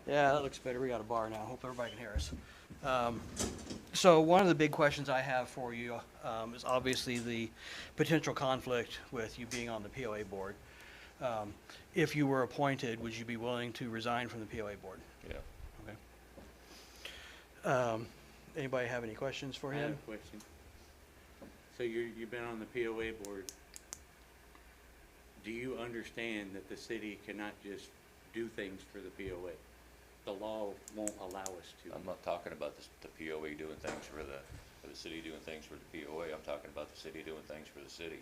Yeah, that looks better. We got a bar now. Hope everybody can hear us. Um, so one of the big questions I have for you is obviously the potential conflict with you being on the POA board. If you were appointed, would you be willing to resign from the POA board? Yeah. Okay. Anybody have any questions for I have him? a question. So you've been on the POA board. Do you understand that the city cannot just do things for the POA? The law won't allow us to. I'm not talking about the POA doing things for the city doing things for the POA. I'm talking about the city doing things for the city.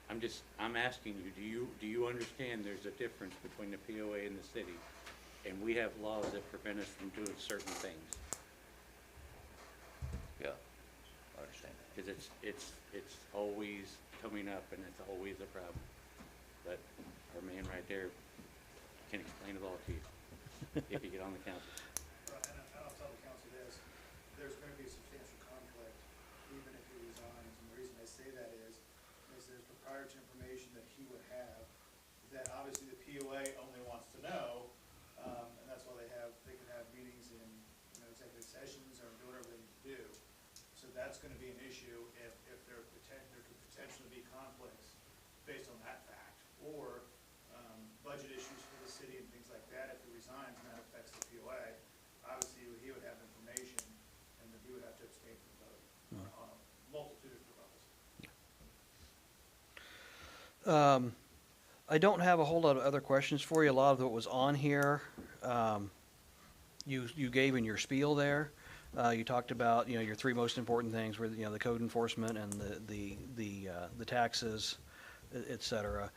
I'm asking you, do you understand there's a difference between the POA and the city? And we have laws that prevent us from doing certain things. Yeah, I understand that. Cause it's always coming up and it's always a problem. But our man right there can explain it all to you, if you get on the council. And I'll tell the council this, there's going to be a substantial conflict even if he resigns. And the reason I say that is there's proprietary information that he would have that obviously the POA only wants to know. And that's why they can have meetings in, executive sessions or do whatever they need to do. So that's going to be an issue if there could potentially be conflicts based on that fact. Or budget issues for the city and things like that. If he resigns and that affects the POA, obviously he would have information and then he would have to abstain from the vote on a multitude of levels. I don't have a whole lot of other questions for you. A lot of what was on here, you gave in your spiel there. You talked about, your three most important things were, the code enforcement and the taxes, et cetera.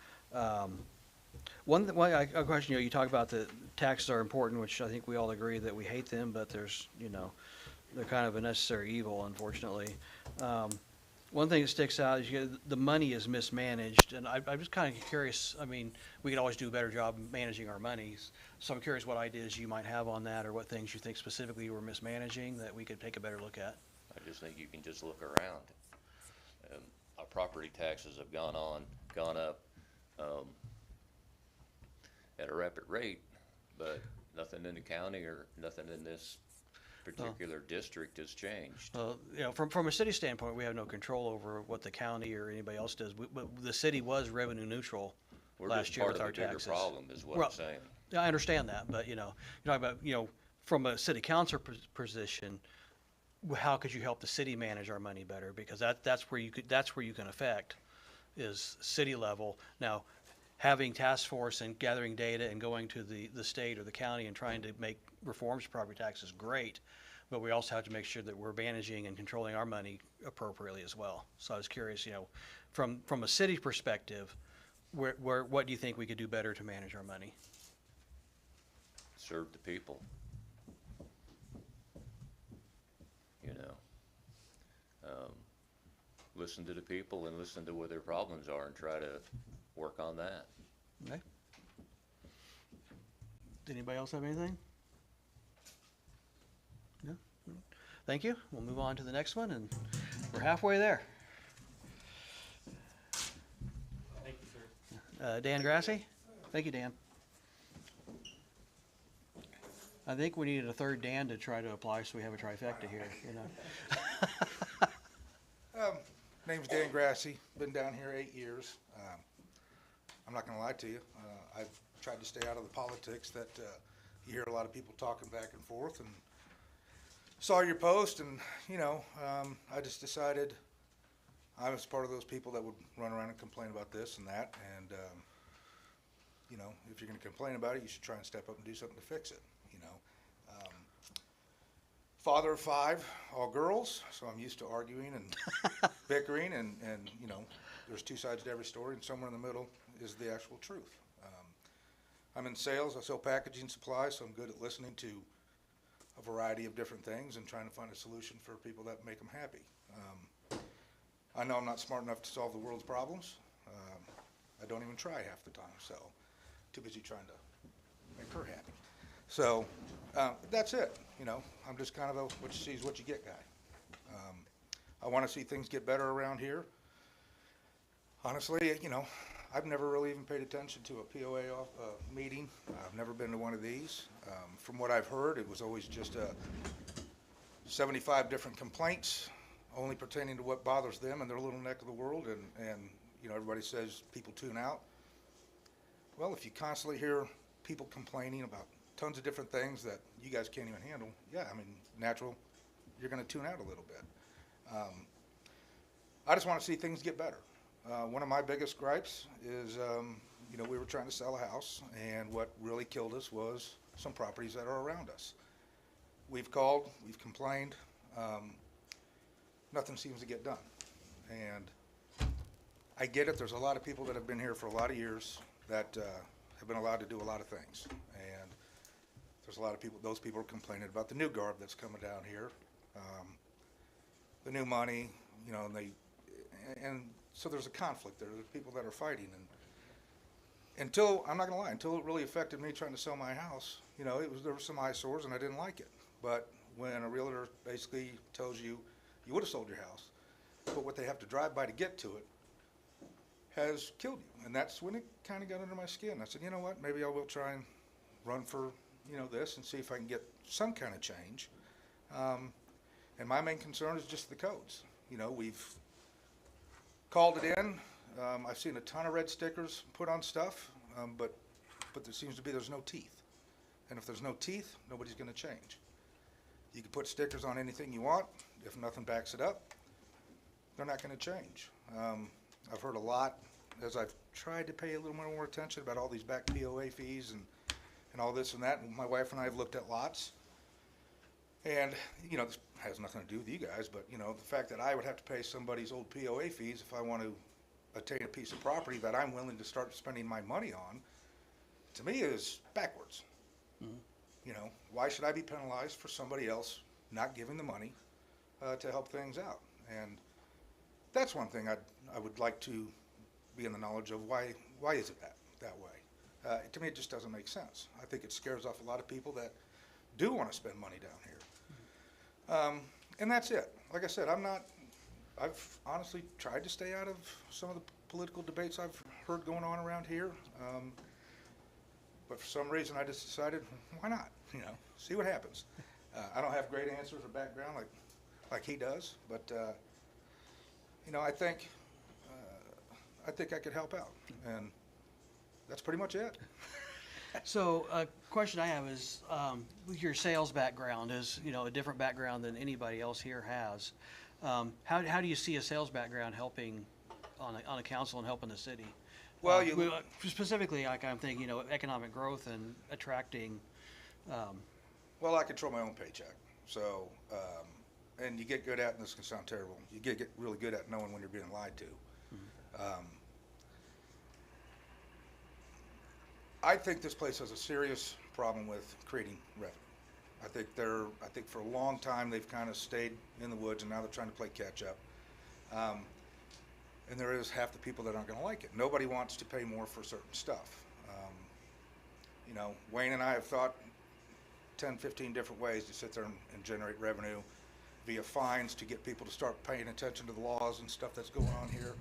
One question, you talk about the taxes are important, which I think we all agree that we hate them, but there's, they're kind of a necessary evil, unfortunately. One thing that sticks out is the money is mismanaged, and I'm just kind of curious. I mean, we could always do a better job managing our monies, so I'm curious what ideas you might have on that, or what things you think specifically you were mismanaging that we could take a better look at. I just think you can just look around. Our property taxes have gone up, at a rapid rate, but nothing in the county or nothing in this particular district has changed. From a city standpoint, we have no control over what the county or anybody else does. But the city was revenue neutral We're last just year part with of our a bigger taxes. problem is what Well, I'm saying. Yeah, I understand that, but you're talking about, from a city council position, how could you help the city manage our money better? Because that's where you can affect, is city level. Now, having task force and gathering data and going to the state or the county and trying to make reforms to property tax is great, but we also have to make sure that we're managing and controlling our money appropriately as well. So I was curious, from a city perspective, what do you think we could do better to manage our money? Serve the people. Listen to the people and listen to what their problems are and try to work on that. Okay. Did anybody else have anything? No? Thank you. We'll move on to the next one, and we're halfway there. Thank you, sir. Dan Grassi? Thank you, Dan. I think we needed a third Dan to try to apply, so we have a trifecta here, Name's Dan Grassi, been down here 8 years. I'm not gonna lie to you, I've tried to stay out of the politics that you hear a lot of people talking back and forth, and saw your post, and I just decided I was part of those people that would run around and complain about this and that, and if you're gonna complain about it, you should try and step up and do something to fix it. Father of 5, all girls, so I'm used to arguing and bickering, and there's two sides to every story, and somewhere in the middle is the actual truth. I'm in sales. I sell packaging supplies, so I'm good at listening to a variety of different things and trying to find a solution for people that make them happy. I know I'm not smart enough to solve the world's problems. I don't even try half the time, so too busy trying to make her happy. So that's it. I'm just kind of a what you see is what you get guy. I want to see things get better around here. Honestly, I've never really even paid attention to a POA meeting. I've never been to one of these. From what I've heard, it was always just 75 different complaints, only pertaining to what bothers them in their little neck of the world, and you know, everybody says people tune out. Well, if you constantly hear people complaining about tons of different things that you guys can't even handle, yeah, I mean, natural, you're gonna tune out a little bit. I just wanna see things get better. One of my biggest gripes is, you know, we were trying to sell a house, and what really killed us was some properties that are around us. We've called, we've complained, nothing seems to get done. And I get it, there's a lot of people that have been here for a lot of years that have been allowed to do a lot of things. And there's a lot of people, those people are complaining about the new garb that's coming down here, the new money, you know, and so there's a conflict there. There's people that are fighting. And until, I'm not gonna lie, until it really affected me trying to sell my house, you know, there were some eyesores and I didn't like it. But when a realtor basically tells you, you would have sold your house, but what they have to drive by to get to it has killed you. And that's when it kind of got under my skin. I said, you know what, maybe I will try and run for, you know, this and see if I can get some kind of change. And my main concern is just the codes. You know, we've called it in. I've seen a ton of red stickers put on stuff, but there seems to be, there's no teeth. And if there's no teeth, nobody's gonna change. You can put stickers on anything you want. If nothing backs it up, they're not gonna change. I've heard a lot, as I've tried to pay a little more attention about all these back POA fees and all this and that. And my wife and I have looked at lots. And, you know, this has nothing to do with you guys, but, you know, the fact that I would have to pay somebody's old POA fees if I want to attain a piece of property that I'm willing to start spending my money on, to me is backwards. Mhm. You know, why should I be penalized for somebody else not giving the money to help things out? And that's one thing I would like to be in the knowledge of. Why is it that way? To me, it just doesn't make sense. I think it scares off a lot of people that do want to spend money down here. And that's it. Like I said, I've honestly tried to stay out of some of the political debates I've heard going on around here. But for some reason, I just decided, why not? You know, see what happens. I don't have great answers or background like he does, but you know, I think I could help out, and that's pretty much it. So a question I have is, with your sales background is, you know, a different background than anybody else here has. How do you see a sales background helping on a council and helping the city? Well, specifically, like I'm thinking, you know, economic growth and attracting. Well, I control my own paycheck, so and you get good at, and this can sound terrible, you get really good at knowing when you're being lied to. I think this place has a serious problem with creating revenue. I think for a long time they've kind of stayed in the woods, and now they're trying to play catch up. And there is half the people that aren't going to like it. Nobody wants to pay more for certain stuff. You know, Wayne and I have thought 10, 15 different ways to sit there and generate revenue via fines to get people to start paying attention to the laws and stuff that's going on here.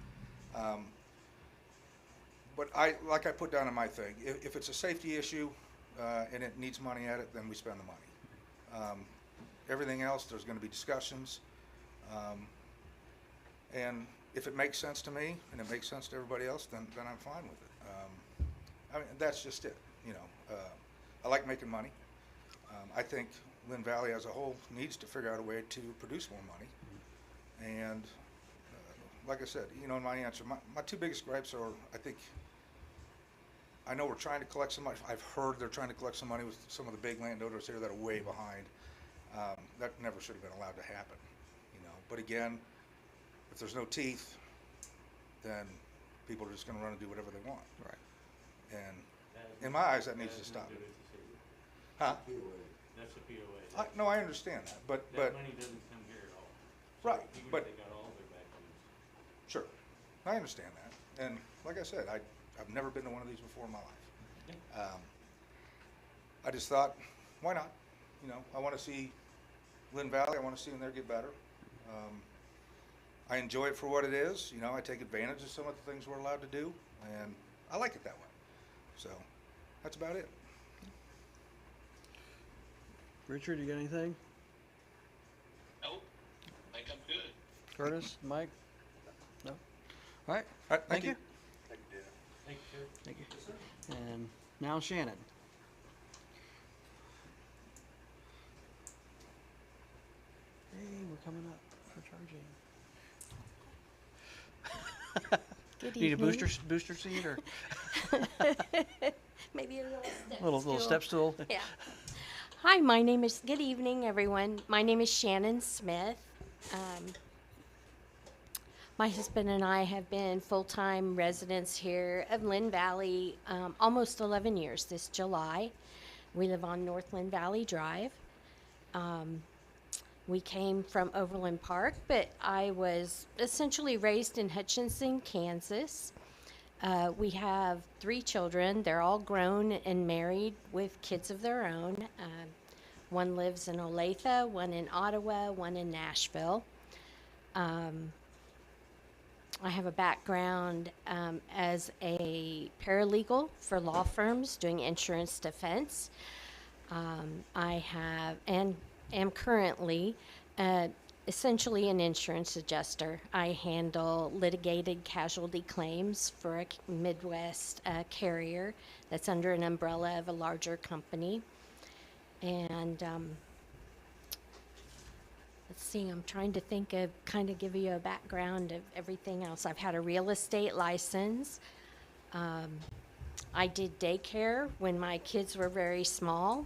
But like I put down in my thing, if it's a safety issue and it needs money at it, then we spend the money. Everything else, there's going to be discussions. And if it makes sense to me and it makes sense to everybody else, then I'm fine with it. I mean, that's just it. You know, I like making money. I think Lynn Valley as a whole needs to figure out a way to produce more money. And like I said, you know, in my answer, my two biggest gripes are, I know we're trying to collect some money. I've heard they're trying to collect some money with some of the big landowners here that are way behind. That never should have been allowed to happen, you know. But again, if there's no teeth, then people are just going to run and do whatever they want. Right. And in my eyes, that needs to stop. Huh? That's the POA. No, I understand that, but That money doesn't come here at all. right, Even but if they got all their back fees. sure, I understand that. And like I said, I've never been to one of these before in my life. I just thought, why not? You know, I want to see Lynn Valley. I want to see them there get better. I enjoy it for what it is. You know, I take advantage of some of the things we're allowed to do, and I like it that way. So that's about it. Richard, you got anything? Nope, I think I'm good. Curtis, Mike? No? All right, All right, thank you. Thank you. Thank you. And now Shannon. Hey, we're coming up for charging. Good Need a evening. booster seat or Maybe a little step little stool. step stool? Yeah. Hi, my name is, good evening, everyone. My name is Shannon Smith. My husband and I have been full-time residents here of Lynn Valley almost 11 years this July. We live on Northland Valley Drive. We came from Overland Park, but I was essentially raised in Hutchinson, Kansas. We have 3 children. They're all grown and married with kids of their own. One lives in Olathe, one in Ottawa, one in Nashville. I have a background as a paralegal for law firms doing insurance defense. I have and am currently essentially an insurance adjuster. I handle litigated casualty claims for a Midwest carrier that's under an umbrella of a larger company. And let's see, I'm trying to think of kind of give you a background of everything else. I've had a real estate license. I did daycare when my kids were very small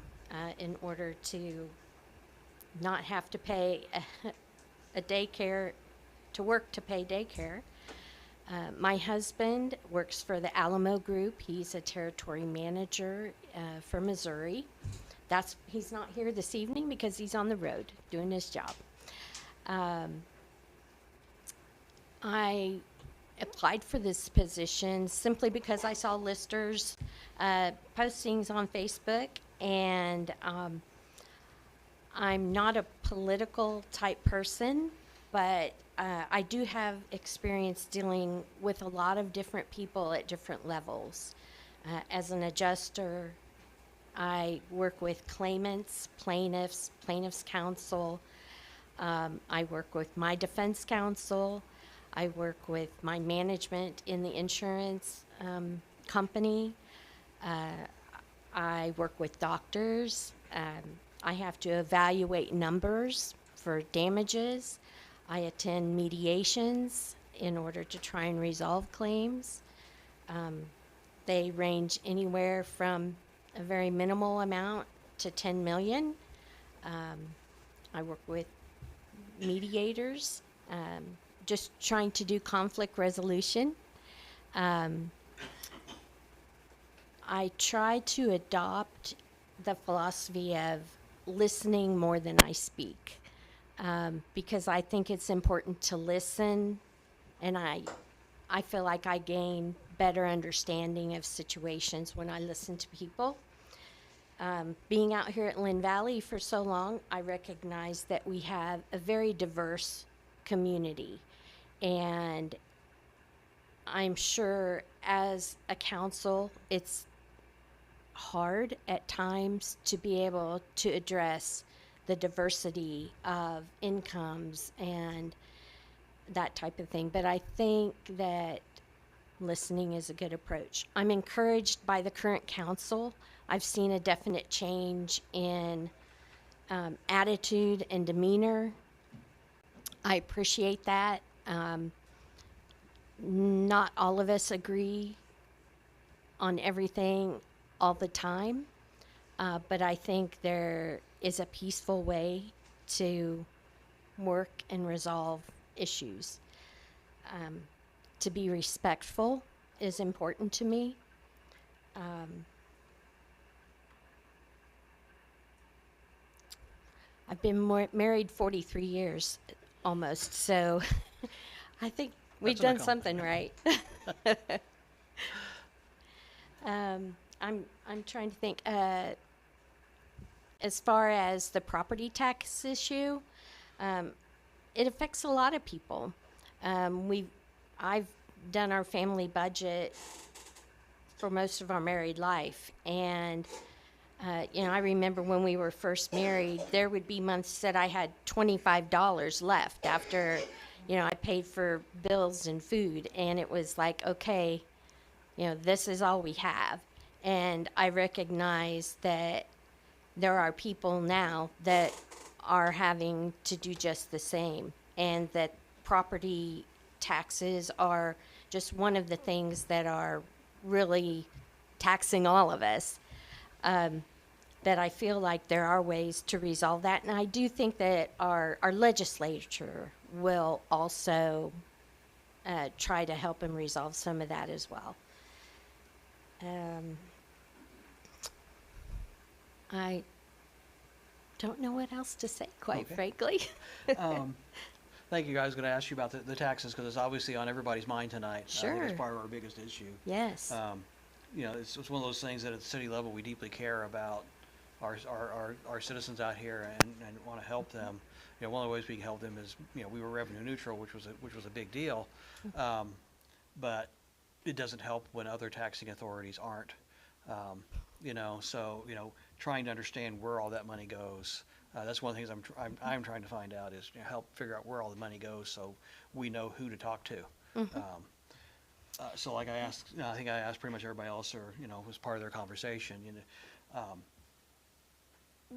in order to not have to pay a daycare to work to pay daycare. My husband works for the Alamo Group. He's a territory manager for Missouri. He's not here this evening because he's on the road doing his job. I applied for this position simply because I saw listers postings on Facebook, and I'm not a political type person, but I do have experience dealing with a lot of different people at different levels. As an adjuster, I work with claimants, plaintiffs counsel. I work with my defense counsel. I work with my management in the insurance company. I work with doctors. I have to evaluate numbers for damages. I attend mediations in order to try and resolve claims. They range anywhere from a very minimal amount to 10 million. I work with mediators, just trying to do conflict resolution. I try to adopt the philosophy of listening more than I speak, because I think it's important to listen, and I feel like I gain better understanding of situations when I listen to people. Being out here at Lynn Valley for so long, I recognize that we have a very diverse community, and I'm sure as a council, it's hard at times to be able to address the diversity of incomes and that type of thing. But I think that listening is a good approach. I'm encouraged by the current council. I've seen a definite change in attitude and demeanor. I appreciate that. Not all of us agree on everything all the time, but I think there is a peaceful way to work and resolve issues. To be respectful is important to me. I've been married 43 years almost, so I think we've That's an done something right. I'm trying to think. As far as the property tax issue, it affects a lot of people. I've done our family budget for most of our married life, and I remember when we were first married, there would be months that I had $25 left after, I paid for bills and food, and it was like, okay, this is all we have. And I recognize that there are people now that are having to do just the same, and that property taxes are just one of the things that are really taxing all of us. But I feel like there are ways to resolve that, and I do think that our legislature will also try to help and resolve some of that as well. I don't know what else to say, quite Okay. frankly. Thank you, guys. I was going to ask you about the taxes, because it's obviously on everybody's mind tonight. I think Sure. it's part of our biggest issue. Yes. It's one of those things that at the city level, we deeply care about our citizens out here and want to help them. One of the ways we can help them is, we were revenue neutral, which was a big deal. But it doesn't help when other taxing authorities aren't. So, trying to understand where all that money goes. That's one of the things I'm trying to find out is, help figure out where all the money goes so we know who to talk to. So like I asked, I think I asked pretty much everybody else, or, was part of their conversation,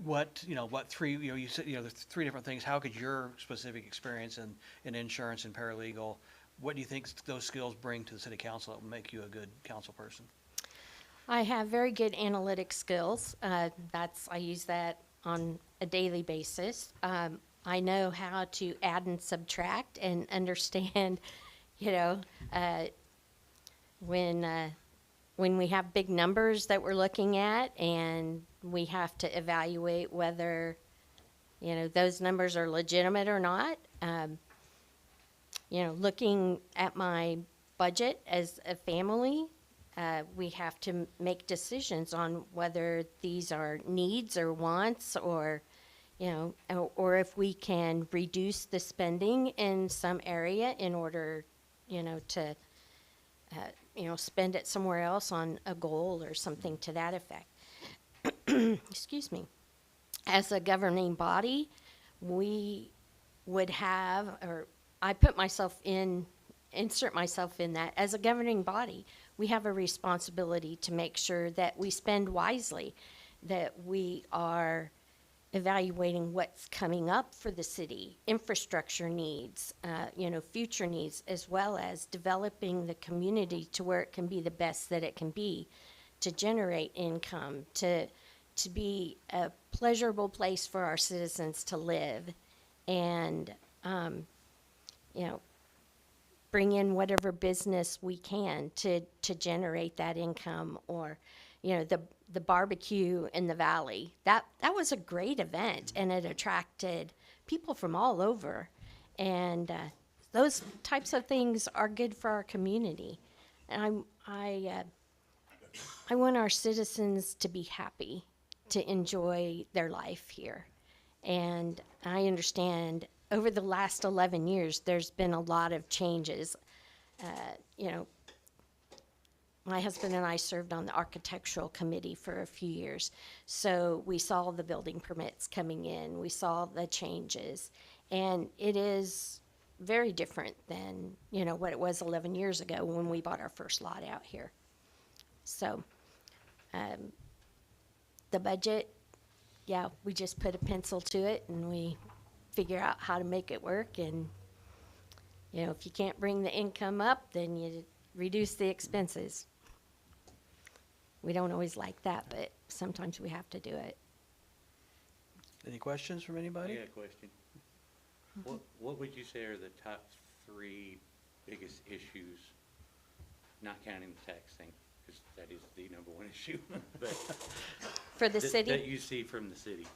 what three, you said, there's three different things. How could your specific experience in insurance and paralegal, what do you think those skills bring to the city council that will make you a good council person? I have very good analytic skills. I use that on a daily basis. I know how to add and subtract and understand, when we have big numbers that we're looking at and we have to evaluate whether, those numbers are legitimate or not. Looking at my budget as a family, we have to make decisions on whether these are needs or wants, or if we can reduce the spending in some area in order, to spend it somewhere else on a goal or something to that effect. Excuse me. As a governing body, we would have, or I insert myself in that. As a governing body, we have a responsibility to make sure that we spend wisely, that we are evaluating what's coming up for the city, infrastructure needs, future needs, as well as developing the community to where it can be the best that it can be, to generate income, to be a pleasurable place for our citizens to live, and bring in whatever business we can to generate that income, or the barbecue in the valley. That was a great event, and it attracted people from all over, and those types of things are good for our community. And I want our citizens to be happy, to enjoy their life here. And I understand over the last 11 years, there's been a lot of changes. My husband and I served on the architectural committee for a few years. So we saw the building permits coming in. We saw the changes. And it is very different than, what it was 11 years ago when we bought our first lot out here. So the budget, we just put a pencil to it and we figure out how to make it work. And, if you can't bring the income up, then you reduce the expenses. We don't always like that, but sometimes we have to do it. Any questions from I anybody? got a question. What would you say are the top three biggest issues, not counting the tax thing, because that is the number one issue, but For the that city? you see from the city?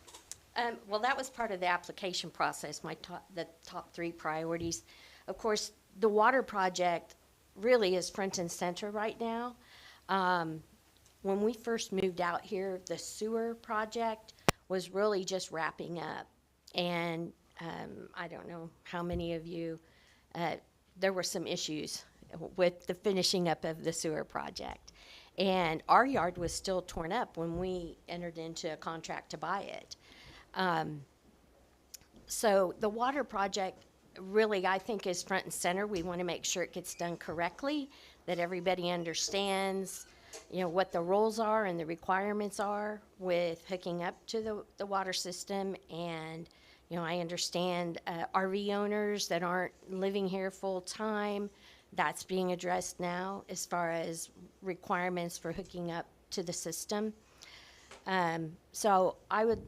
Well, that was part of the application process, the top three priorities. Of course, the water project really is front and center right now. When we first moved out here, the sewer project was really just wrapping up. And I don't know how many of you there were some issues with the finishing up of the sewer project. And our yard was still torn up when we entered into a contract to buy it. So the water project really, I think, is front and center. We want to make sure it gets done correctly, that everybody understands, what the rules are and the requirements are with hooking up to the water system. And, I understand RV owners that aren't living here full-time, that's being addressed now as far as requirements for hooking up to the system. So I would,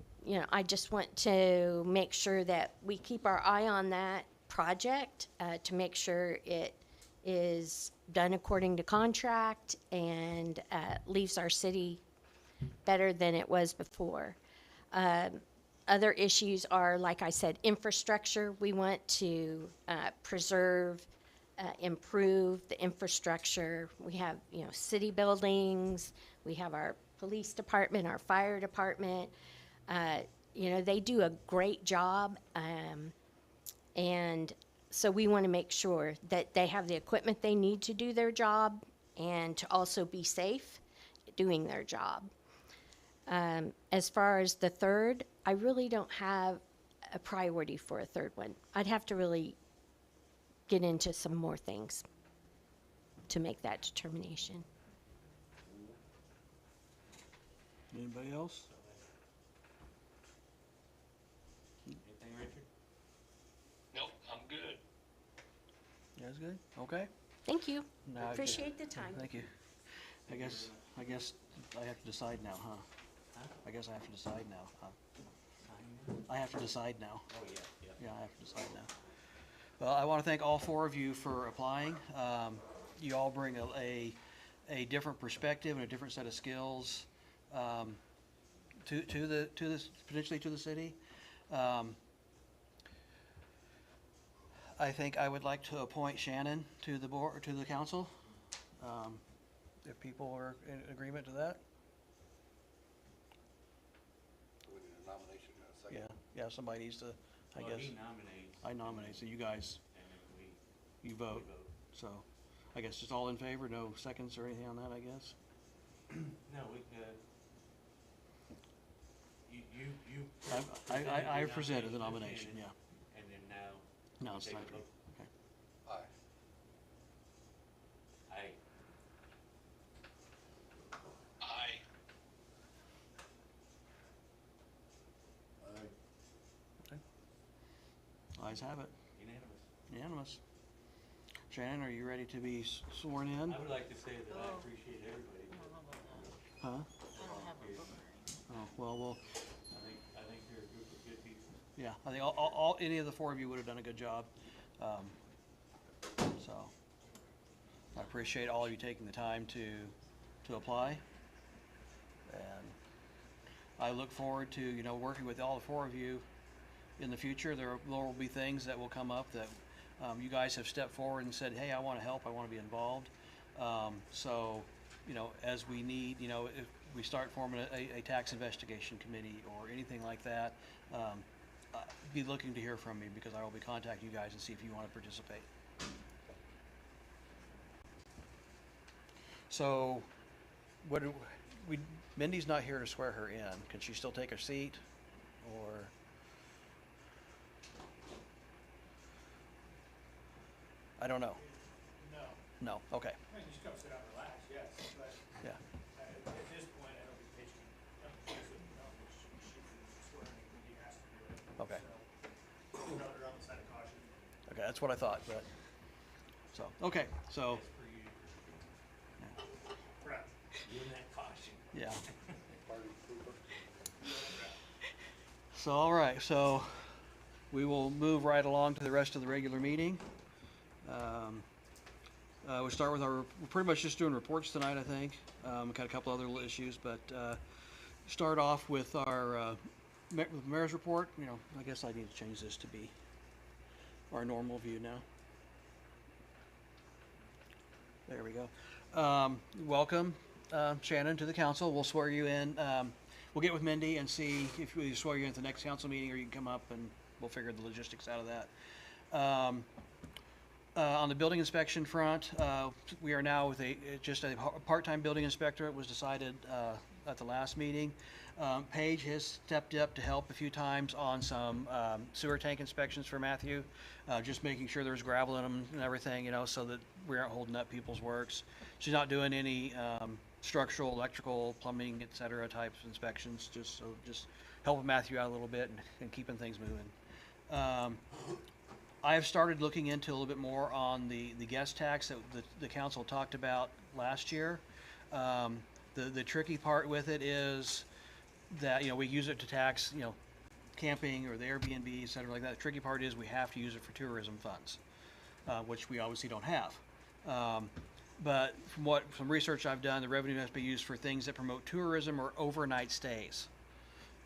I just want to make sure that we keep our eye on that project to make sure it is done according to contract and leaves our city better than it was before. Other issues are, like I said, infrastructure. We want to preserve, improve the infrastructure. We have, city buildings. We have our police department, our fire department. They do a great job. And so we want to make sure that they have the equipment they need to do their job and to also be safe doing their job. As far as the third, I really don't have a priority for a third one. I'd have to really get into some more things to make that determination. Anybody else? Anything, Richard? Nope, I'm good. You guys good? Okay. Thank you. Now I get- Appreciate the time. Thank you. I guess I have to decide now, huh? I guess I have to decide now, huh? I have to decide now. Oh, yeah, yeah. Yeah, I have to decide now. Well, I want to thank all four of you for applying. You all bring a different perspective and a different set of skills potentially to the city. I think I would like to appoint Shannon to the board, to the council. If people are in agreement to that. We need a nomination in a second. Yeah, somebody needs to, I Well, guess. he nominates. I nominate, so you guys, And then you vote. So, I guess just all in favor, no seconds or anything on that, I guess? No, we could. You. I presented the nomination, yeah. And then now. Now we it's take time a for you. vote. Okay. Aye. Aye. Aye. Ayes have it, Unanimous. unanimous. Shannon, are you ready to be sworn in? I would like to say that I appreciate everybody. Huh? Oh, well, I think you're a group of good people. yeah, I think all, any of the four of you would have done a good job. So, I appreciate all of you taking the time to apply. And I look forward to, working with all the four of you in the future. There will be things that will come up that you guys have stepped forward and said, hey, I want to help, I want to be involved. So, as we need, if we start forming a tax investigation committee or anything like that, be looking to hear from me, because I will be contacting you guys and see if you want to participate. So, Mindy's not here to swear her in. Can she still take a seat, or? I don't know. No, No, okay, I mean, just come sit down and relax, yes, but yeah, at this point, I don't think Paige can, she can swear in, he has to do it. Okay. So, rather on the side of caution. okay, that's what I thought, but, okay, so, That's for you. Right. You and that caution. yeah. Party pooper. So, all right, so we will move right along to the rest of the regular meeting. We'll start with we're pretty much just doing reports tonight, I think. Got a couple other little issues, but start off with our mayor's report. I guess I need to change this to be our normal view now. There we go. Welcome, Shannon, to the council. We'll swear you in. We'll get with Mindy and see if we swear you in at the next council meeting, or you can come up and we'll figure the logistics out of that. On the building inspection front, we are now with just a part-time building inspector. It was decided at the last meeting. Paige has stepped up to help a few times on some sewer tank inspections for Matthew, just making sure there's gravel in them and everything, so that we aren't holding up people's works. She's not doing any structural, electrical, plumbing, et cetera, types of inspections, just helping Matthew out a little bit and keeping things moving. I have started looking into a little bit more on the guest tax that the council talked about last year. The tricky part with it is that, we use it to tax, camping or the Airbnb, et cetera, like that. The tricky part is we have to use it for tourism funds, which we obviously don't have. But from research I've done, the revenue has to be used for things that promote tourism or overnight stays,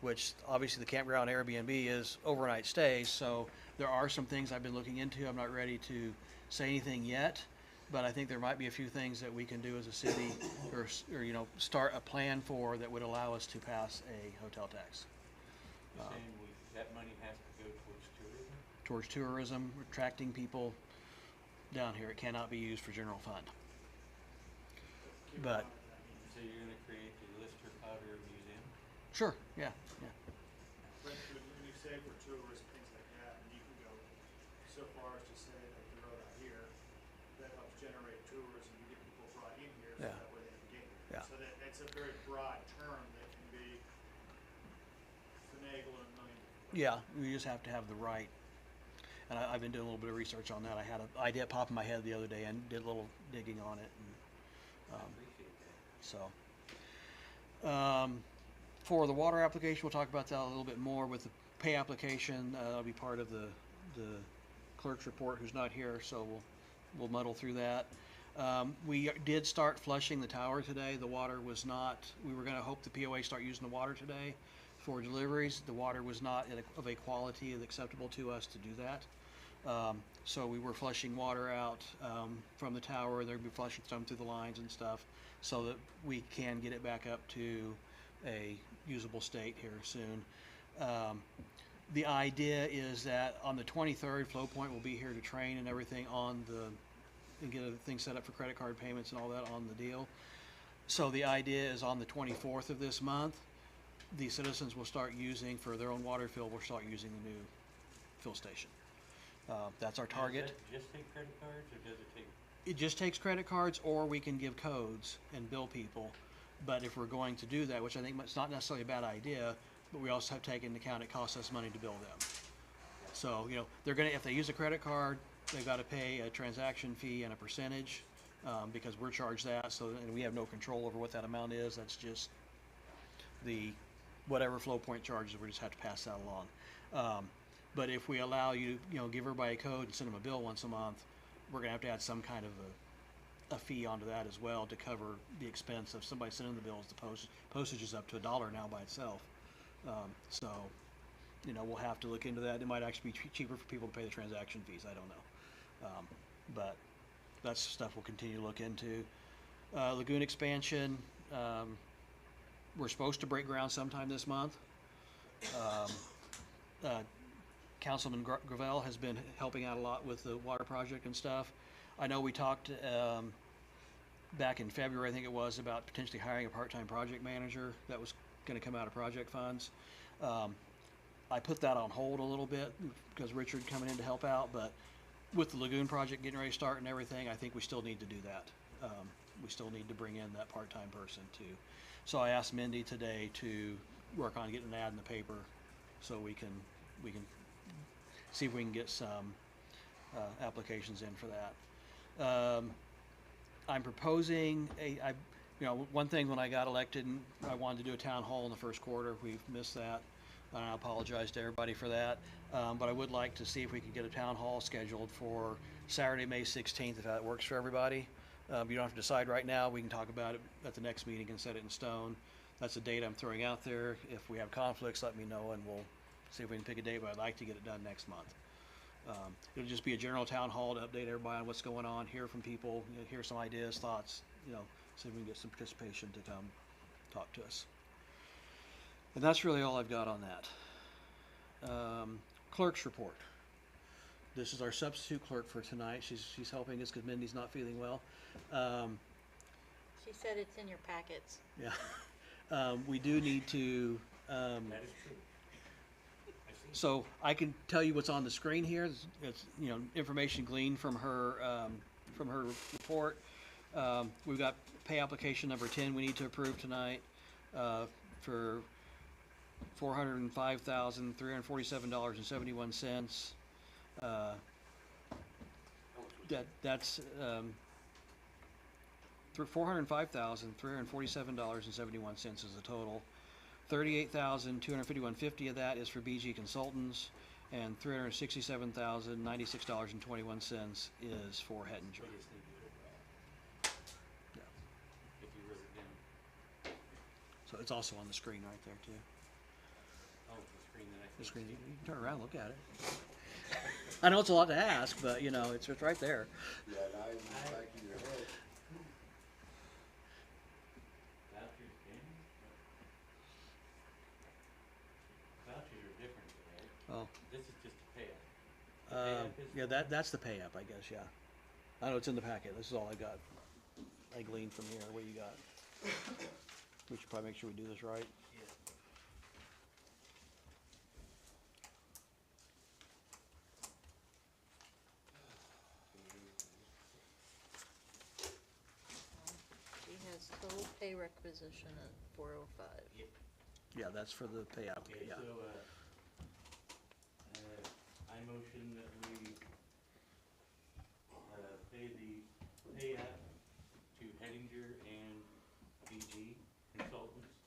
which obviously the campground Airbnb is overnight stays. So there are some things I've been looking into. I'm not ready to say anything yet, but I think there might be a few things that we can do as a city or start a plan for that would allow us to pass a hotel tax. You're saying that money has to go towards tourism? Towards tourism, attracting people down here. It cannot be used for general fund. But, So you're gonna create the Lister Powder Museum? sure, yeah. When you say for tourists, things like that, and you can go so far as to say that the road out here, that helps generate tourism, you get people brought in here, so Yeah. that way they can get here. Yeah. So that, it's a very broad term that can be finagle and million. Yeah, we just have to have the right, and I've been doing a little bit of research on that. I had an idea pop in my head the other day and did a little digging on it. I appreciate that. So, for the water application, we'll talk about that a little bit more with the pay application. That'll be part of the clerk's report, who's not here, so we'll muddle through that. We did start flushing the tower today. The water was not, we were gonna hope the POA start using the water today for deliveries. The water was not of a quality that's acceptable to us to do that. So we were flushing water out from the tower. They'll be flushing some through the lines and stuff so that we can get it back up to a usable state here soon. The idea is that on the 23rd, Flow Point will be here to train and everything and get everything set up for credit card payments and all that on the deal. So the idea is on the 24th of this month, the citizens will start using, for their own water fill, will start using the new fill station. That's our target. Does that just take credit cards, or does it take? It just takes credit cards, or we can give codes and bill people. But if we're going to do that, which I think it's not necessarily a bad idea, but we also have to take into account it costs us money to bill them. So, they're gonna, if they use a credit card, they've gotta pay a transaction fee and a percentage, because we're charged that, and we have no control over what that amount is. That's just whatever Flow Point charges, we just have to pass that along. But if we allow you, give everybody a code and send them a bill once a month, we're gonna have to add some kind of a fee onto that as well to cover the expense of somebody sending the bills. The postage is up to $1 now by itself. So, we'll have to look into that. It might actually be cheaper for people to pay the transaction fees. I don't know. But that's stuff we'll continue to look into. Lagoon expansion, we're supposed to break ground sometime this month. Councilman Gravel has been helping out a lot with the water project and stuff. I know we talked back in February, I think it was, about potentially hiring a part-time project manager that was going to come out of project funds. I put that on hold a little bit because Richard coming in to help out, but with the lagoon project getting ready to start and everything, I think we still need to do that. We still need to bring in that part-time person too. So I asked Mindy today to work on getting an ad in the paper so we can see if we can get some applications in for that. I'm proposing one thing when I got elected, I wanted to do a town hall in the first quarter. We've missed that. And I apologize to everybody for that. But I would like to see if we could get a town hall scheduled for Saturday, May 16th, if that works for everybody. You don't have to decide right now. We can talk about it at the next meeting and set it in stone. That's a date I'm throwing out there. If we have conflicts, let me know and we'll see if we can pick a date, but I'd like to get it done next month. It'll just be a general town hall to update everybody on what's going on, hear from people, hear some ideas, thoughts, see if we can get some participation to come talk to us. And that's really all I've got on that. Clerk's report. This is our substitute clerk for tonight. She's helping us because Mindy's not feeling well. She said it's in your packets. Yeah. We do need to, That is true. so I can tell you what's on the screen here. It's, you know, information gleaned from her report. We've got pay application number 10 we need to approve tonight, for $405,347.71. That's $405,347.71 is the total. $38,251.50 of that is for BG Consultants, and $367,096.21 is for Hettinger. We just need the overall. If you wrote it down. So it's also on the screen right there too. Oh, the screen that I The can screen, see. you can turn around and look at it. I know it's a lot to ask, but you know, it's right there. Vouchers, Dan? Vouchers are different today. Oh, This is just a payout. The payout is yeah, the- that's the pay app, I guess, yeah. I know it's in the packet. This is all I got. I gleaned from here. What you got? We should probably make sure we do this right. Yeah. She has total pay requisition at 405. Yeah, that's for the pay app, Okay, yeah. so, I motion that we, pay the pay app to Hettinger and BG Consultants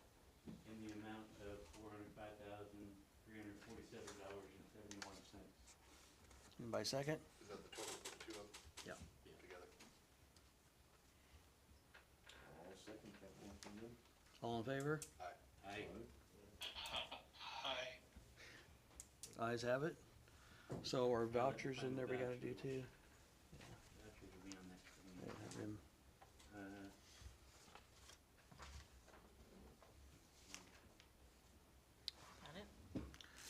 in the amount of $405,347.71. Anybody second? Is that the total for the two of them Yeah. together? All in favor? Aye. Ayes have it. So our vouchers in there we gotta do too. Vouchers will be on that screen. Yeah, have them- Got it?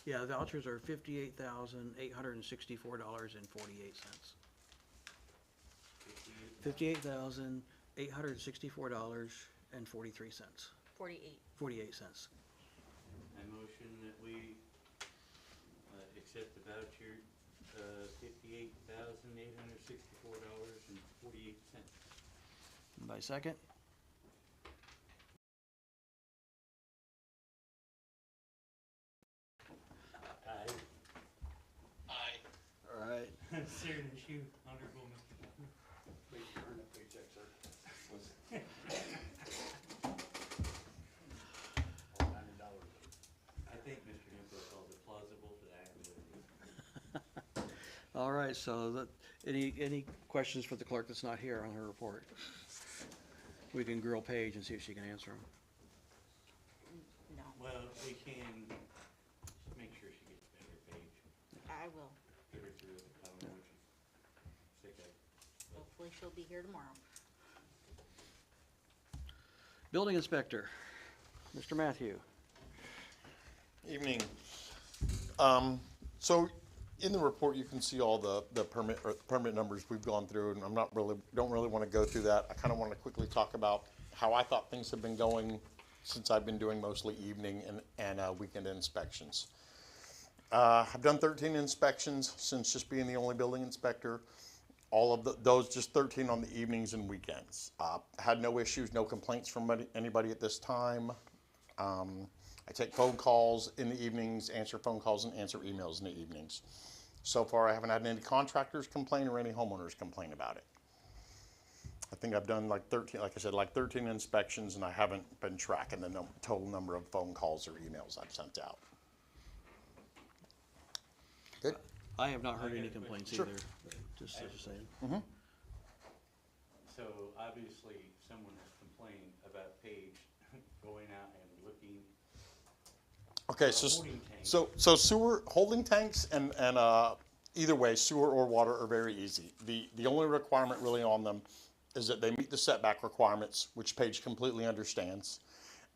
Yeah, the vouchers are $58,864.48. $58,864.43. 48. 48 cents. I motion that we, accept the voucher, $58,864.48. Anybody second? Aye. All right. Sir, and you, Honorable Mr. Butler. Wait, you earned that paycheck, sir. I think Mr. Hempel calls it plausible for that. All right, so any questions for the clerk that's not here on her report? We can grill Paige and see if she can answer them. No, Well, we can make sure she gets better, Paige. I will. Get her through it. I don't know what she's sick of. Hopefully she'll be here tomorrow. Building inspector, Mr. Matthew. Evening. So in the report, you can see all the permit numbers we've gone through, and don't really want to go through that. I kind of want to quickly talk about how I thought things have been going since I've been doing mostly evening and weekend inspections. I've done 13 inspections since just being the only building inspector. All of those, just 13 on the evenings and weekends. Had no issues, no complaints from anybody at this time. I take phone calls in the evenings, answer phone calls and answer emails in the evenings. So far, I haven't had any contractors complain or any homeowners complain about it. I think I've done like 13, like I said, like 13 inspections, and I haven't been tracking the total number of phone calls or emails I've sent out. Good. I have not heard I any got a complaints Sure. either, but just saying. So obviously, someone has complained about Paige going out and looking. Okay, for a holding tank. so sewer holding tanks and either way, sewer or water are very easy. The only requirement really on them is that they meet the setback requirements, which Paige completely understands,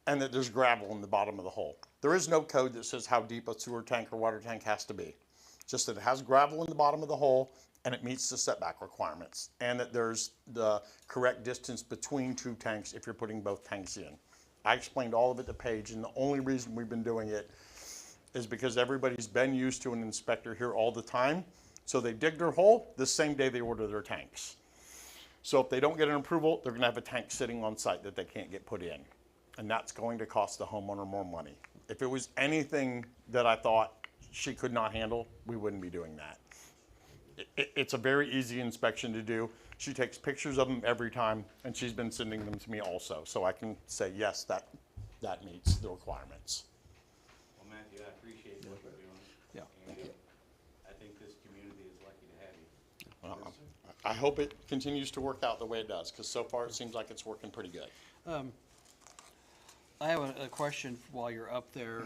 and that there's gravel in the bottom of the hole. There is no code that says how deep a sewer tank or water tank has to be. just that it has gravel in the bottom of the hole and it meets the setback requirements, and that there's the correct distance between two tanks if you're putting both tanks in. I explained all of it to Paige, and the only reason we've been doing it is because everybody's been used to an inspector here all the time. So they dig their hole the same day they order their tanks. So if they don't get an approval, they're gonna have a tank sitting on site that they can't get put in. And that's going to cost the homeowner more money. If it was anything that I thought she could not handle, we wouldn't be doing that. It's a very easy inspection to do. She takes pictures of them every time, and she's been sending them to me also. So I can say, yes, that meets the requirements. Well, Matthew, I appreciate what you're doing. Yeah. And I think this community is lucky to have you. I hope it continues to work out the way it does, because so far it seems like it's working pretty good. I have a question while you're up there,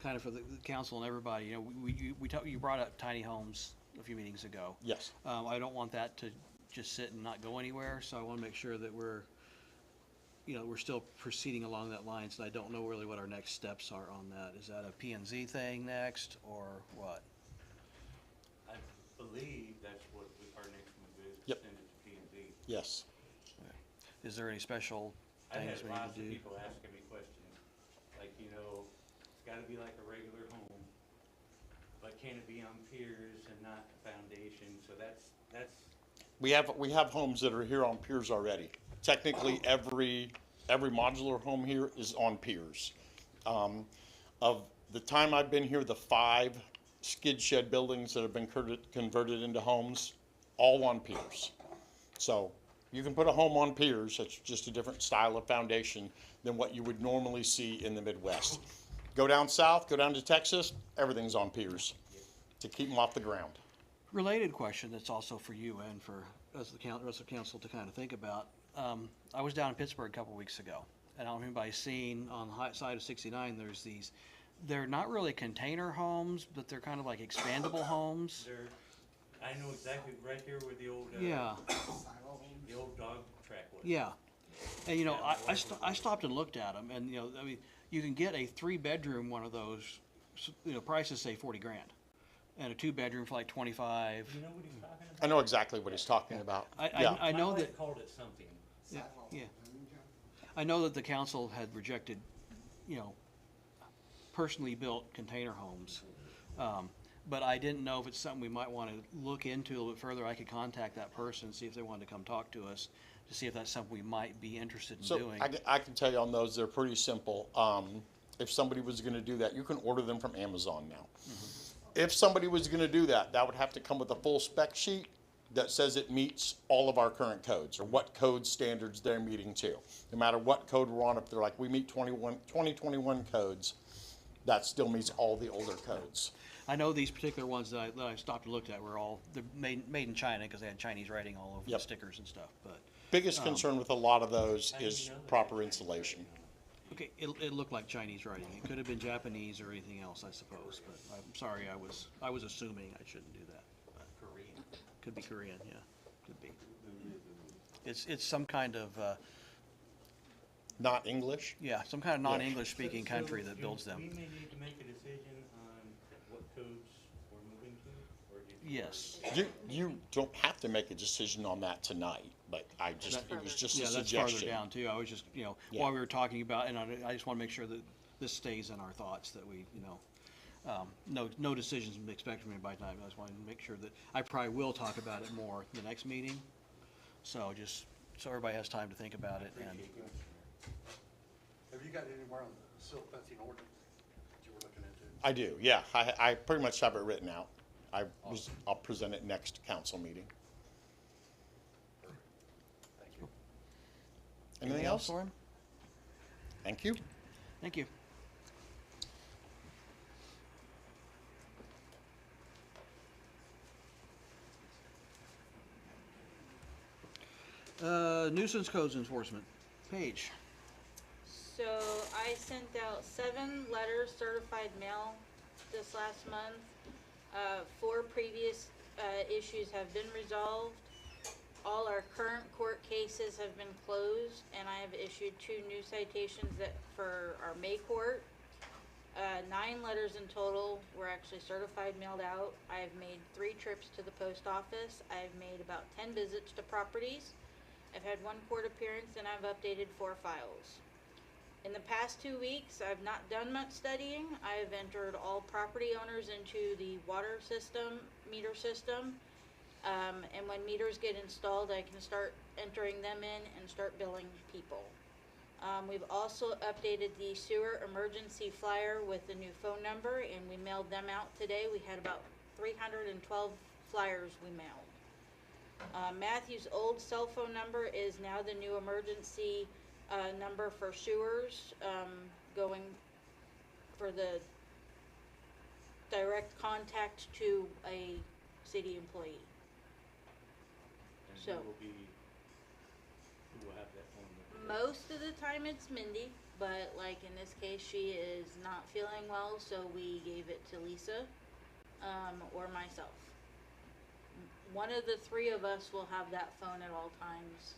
kind of for the council and everybody. You know, you brought up tiny homes a few meetings ago. Yes. I don't want that to just sit and not go anywhere, so I want to make sure that we're still proceeding along that lines, and I don't know really what our next steps are on that. Is that a P and Z thing next, or what? I believe that's what our next move is, Yep. send it to P and Z. Yes. Is there any special I've things had we lots need of to do? people asking me questions, like, it's gotta be like a regular home, but can it be on piers and not a foundation? So that's, We have homes that are here on piers already. Technically, every modular home here is on piers. Of the time I've been here, the 5 skid shed buildings that have been converted into homes, all on piers. So you can put a home on piers. It's just a different style of foundation than what you would normally see in the Midwest. Go down south, go down to Texas, everything's on piers to keep them off the ground. Related question that's also for you and for us, the rest of the council to kind of think about. I was down in Pittsburgh a couple weeks ago, and I don't know if anybody's seen on the high side of 69, there's these, they're not really container homes, but they're kind of like expandable homes. I know exactly, right there where the old, Yeah, the old dog track was. yeah. And I stopped and looked at them, and I mean, you can get a 3-bedroom one of those, prices say 40 grand. And a 2-bedroom for like 25. You know what he's talking about? I know exactly what he's talking about. I know My that. wife called it something. Yeah. I know that the council had rejected, personally built container homes. But I didn't know if it's something we might want to look into a little bit further. I could contact that person, see if they wanted to come talk to us, to see if that's something we might be interested in So doing. I can tell you on those, they're pretty simple. If somebody was gonna do that, you can order them from Amazon now. If somebody was gonna do that, that would have to come with a full spec sheet that says it meets all of our current codes, or what code standards they're meeting to. No matter what code we're on, if they're like, we meet 2021 codes, that still meets all the older codes. I know these particular ones that I stopped and looked at were all, they're made in China because they had Chinese writing all over the Yep. stickers and stuff, but. Biggest concern with a lot of those is proper insulation. Okay, it looked like Chinese writing. It could have been Japanese or anything else, I suppose, but I'm sorry, I was assuming I shouldn't do that. But Korean. could be Korean, yeah, could be. It's some kind of, Not English? yeah, some kind of non-English speaking country that builds We them. may need to make a decision on what codes we're moving to, or did Yes. You don't have to make a decision on that tonight, but it was just a Yeah, that's farther suggestion. down too. I was just, Yeah. while we were talking about, and I just want to make sure that this stays in our thoughts, that we, no decisions expected from me by tonight. I just wanted to make sure that, I probably will talk about it more the next meeting. So just, so everybody has time to think about it and, Have you got anywhere on the silt fencing ordinance that you were looking into? I do, yeah. I pretty much have it written out. I'll present it next council meeting. Thank you. Anything else? for him? Thank you. Thank you. Nuisance codes enforcement. Paige. So I sent out 7 letters certified mail this last month. 4 previous issues have been resolved. All our current court cases have been closed, and I have issued 2 new citations for our May court. 9 letters in total were actually certified mailed out. I've made 3 trips to the post office. I've made about 10 visits to properties. I've had 1 court appearance, and I've updated 4 files. In the past 2 weeks, I've not done much studying. I've entered all property owners into the water system, meter system. And when meters get installed, I can start entering them in and start billing people. We've also updated the sewer emergency flyer with the new phone number, and we mailed them out today. We had about 312 flyers we mailed. Matthew's old cell phone number is now the new emergency number for sewers, going for the direct contact to a city employee. And So- who will have that phone number? Most of the time it's Mindy, but like in this case, she is not feeling well, so we gave it to Lisa, or myself. One of the 3 of us will have that phone at all times.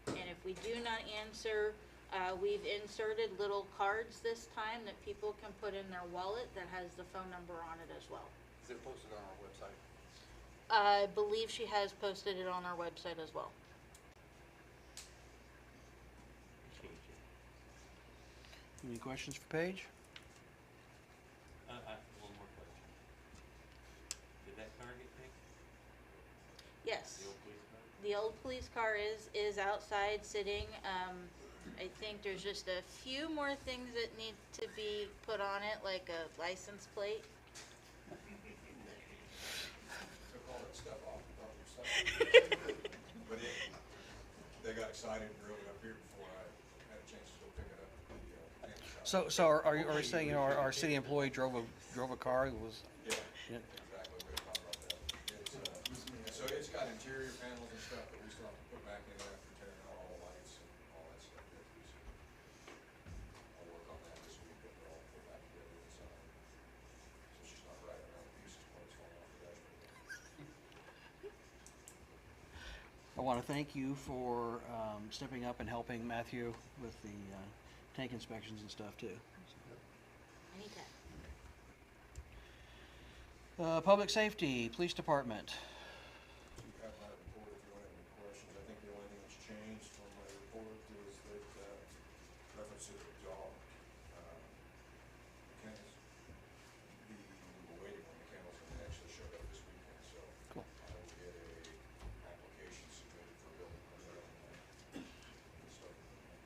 And if we do not answer, we've inserted little cards this time that people can put in their wallet that has the phone number on it as well. Is it posted on our website? I believe she has posted it on our website as well. Appreciate you. Any questions for Paige? One more question. Did that car get taken? Yes. The old police car? The old police car is outside sitting. I think there's just a few more things that need to be put on it, like a license plate. Took all that stuff off your stuff. But they got excited and drove it up here before I had a chance to go pick it up at the mechanic shop. So are you saying, you know, our city employee drove a car that was, Yeah, yeah, exactly, we were talking about that. It's, so it's got interior panels and stuff that we still have to put back in after tearing out all the lights and all that stuff. I'll work on that this week, but they're all put back together inside. So it's just not right around the pieces when it's falling off the dashboard. I want to thank you for stepping up and helping Matthew with the tank inspections and stuff too. Anytime. Public safety, police department. You have my report if you want any questions. I think the only thing that's changed from my report is that, reference to the dog, kennels. We were waiting on the kennels and they actually showed up this weekend, so. Cool. I will get a application submitted for building permit on that. And start doing that.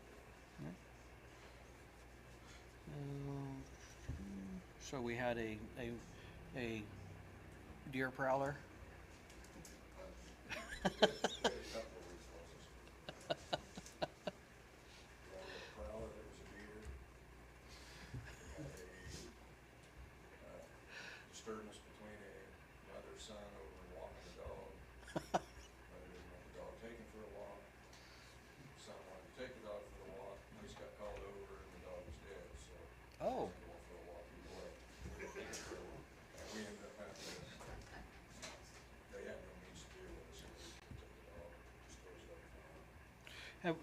So we had a deer prowler. We had a couple of weeks losses. We had a prowler that was a deer. We had a disturbance between a mother and son over walking the dog. Mother didn't want the dog taken for a walk. Son wanted to take the dog for the walk. Police got called over and the dog was dead, so. Oh. He went for a walk either way. And we ended up having to, they had no means to deal with it, so we took the dog, disposed of it. Have,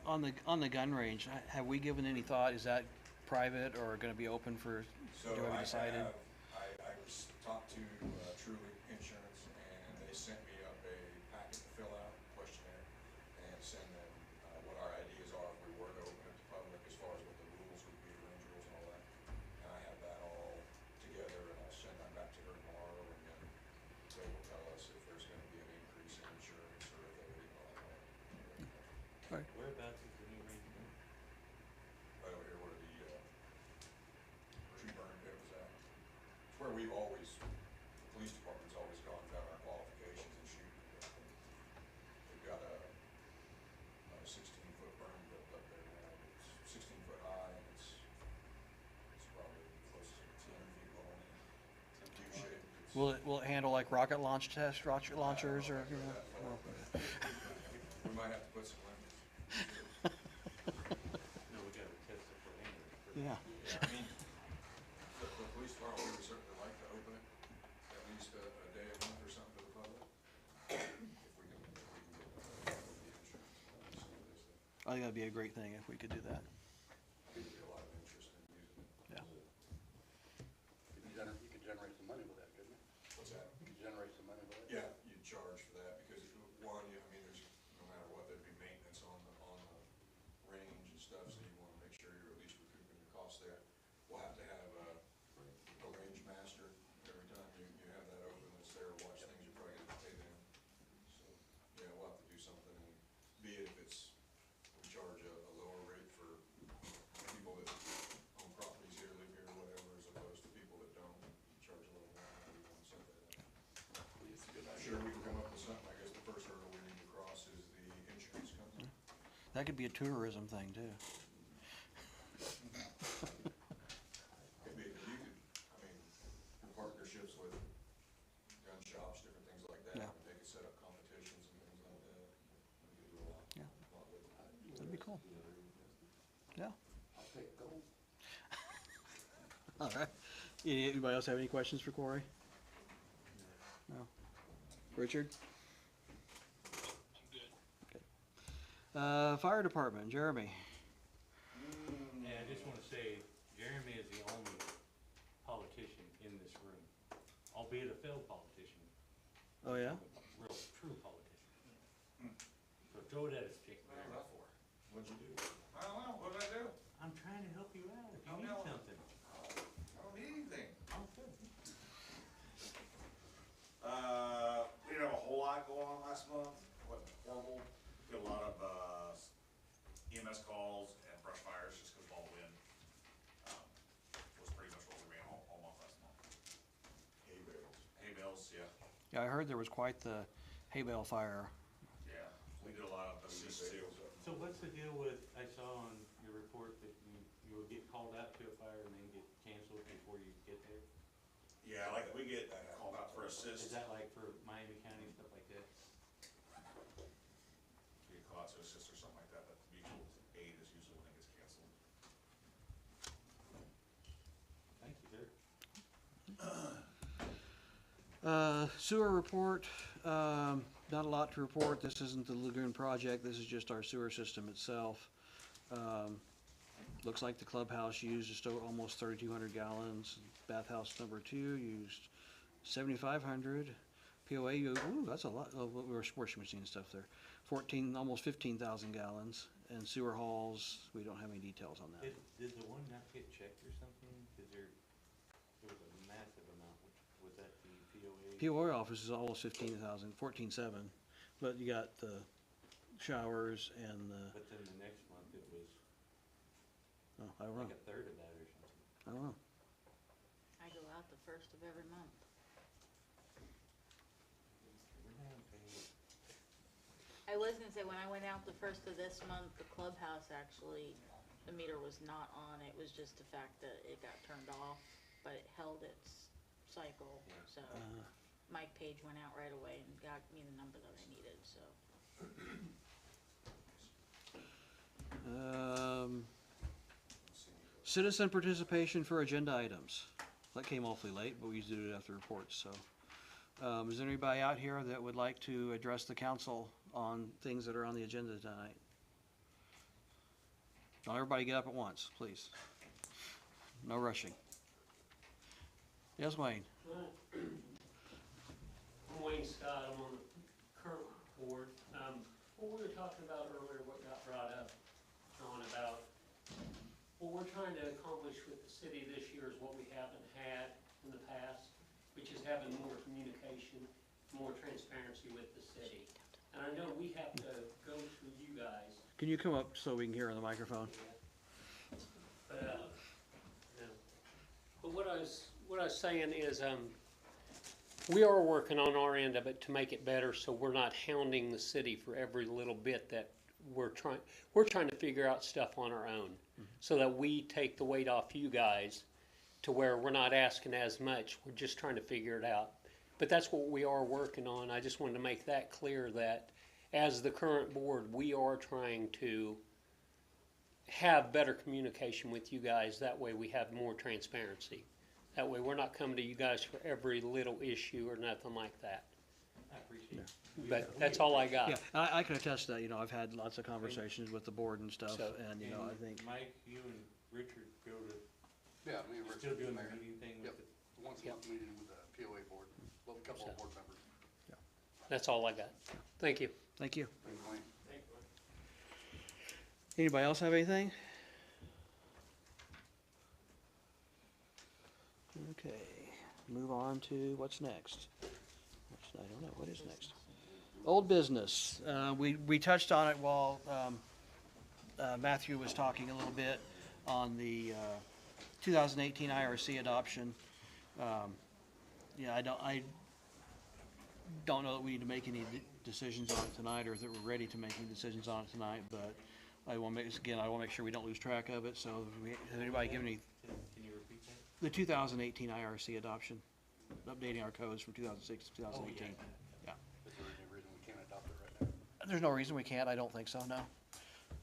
on the gun range, have we given any thought, is that private or gonna be open for, So do we I decided? have, I was talked to Truly Insurance, and they sent me up a packet to fill out, questionnaire, and send them what our ideas are if we were to open it to public, as far as what the rules would be, range rules and all that. And I have that all together, and I'll send that back to her tomorrow, and then they will tell us if there's gonna be an increase in insurance, or if they would even allow it. Whereabouts is the new range going? Right over here where the tree burn pit was at. It's where we've always, the police department's always gone and done our qualifications and shooting. We've got a 16-foot burn built up there now. It's 16 foot high, and it's probably close to 200 feet long. It's U-shaped. It's- Will it handle like rocket launch tests, rocket launchers, or, I you don't know? know if that far, but we might have to put some limits. No, we gotta test it for hangers. Yeah. Yeah, I mean, the police department, we would certainly like to open it at least a day a month or something to the public. If we can get the insurance. I think that'd be a great thing if we could do that. There'd be a lot of interest in using it. Yeah. That could be a tourism thing too. Could be, 'cause you could, I mean, partnerships with gun shops, different things like that, Yeah. they could set up competitions and things like that. You could do a lot, Yeah. lot with it. That'd be cool. Yeah. I'll take gold. All right. Anybody else have any questions for Corey? No. Richard? I'm good. Fire department, Jeremy. Yeah, I just wanna say, Jeremy is the only politician in this room, albeit a failed politician. Oh, yeah? A real, true politician. So throw it at us, Jake. What was that for? What'd you do? I don't know, what did I do? I'm trying to help you out if you I'm need not- something. I don't need anything. I'm good. We didn't have a whole lot going on last month, wasn't horrible. Did a lot of, EMS calls and brush fires just because of all the wind. Was pretty much what we ran all month last month. Hay bales. Hay bales, yeah, Yeah, I heard there was quite the hay bale fire. yeah, we did a lot of assists too. So what's the deal with, I saw on your report that you will get called out to a fire and then get canceled before you get there? Yeah, like, we get called out for Is assists, that like for Miami County, stuff like that? we get called out to assist or something like that, but mutual aid is usually when it gets canceled. Thank you, sir. Sewer report, not a lot to report. This isn't the lagoon project, this is just our sewer system itself. Looks like the clubhouse used just almost 3,200 gallons. Bathhouse number 2 used 7,500. POA, ooh, that's a lot, washing machine stuff there. 14, almost 15,000 gallons. And sewer halls, we don't have any details on that. Did the one not get checked or something? Cause there was a massive amount, was that the POA? POA office is almost 15,000, 14,700, but you got the showers and the, But then the next month it was oh, I don't know, like a third of that or something. I don't know. I go out the first of every month. We're down paying. I was gonna say, when I went out the first of this month, the clubhouse actually, the meter was not on. It was just the fact that it got turned off, but it held its cycle, so. Mike Page went out right away and got me the number that I needed, so. Citizen participation for agenda items. That came awfully late, but we usually do it after reports, so. Is there anybody out here that would like to address the council on things that are on the agenda tonight? Don't everybody get up at once, please. No rushing. Yes, Wayne? I'm Wayne Scott, I'm on the current board. What we were talking about earlier, what got brought up, on about what we're trying to accomplish with the city this year is what we haven't had in the past, which is having more communication, more transparency with the city. And I know we have to go through you guys. Can you come up so we can hear on the microphone? But, but what I was saying is, we are working on our end of it to make it better, so we're not hounding the city for every little bit that we're trying to figure out stuff on our own, so that we take the weight off you guys to where we're not asking as much, we're just trying to figure it out. But that's what we are working on. I just wanted to make that clear that as the current board, we are trying to have better communication with you guys. That way we have more transparency. That way we're not coming to you guys for every little issue or nothing like that. I appreciate it. But that's all I got. Yeah, I can attest to that, you know, I've had lots of conversations with the board and stuff, So- and, you know, I think, Mike, you and Richard go to, Yeah, me and you're Richard, still doing the mayor. meeting thing Yep, with it? once a month meeting with the POA board, well, a couple of board members. That's all I got. Thank you. thank you. Thank you, Wayne. Anybody else have anything? Okay, move on to what's next. I don't know, what is next? Old business, we touched on it while, Matthew was talking a little bit on the, 2018 IRC adoption. Yeah, I don't know that we need to make any decisions on it tonight, or that we're ready to make any decisions on it tonight, but I want to make, again, I want to make sure we don't lose track of it, so has anybody given any, Can you repeat that? the 2018 IRC adoption, updating our codes from 2006 to 2018. Yeah. Is there any reason we can't adopt it right now? There's no reason we can't, I don't think so, no.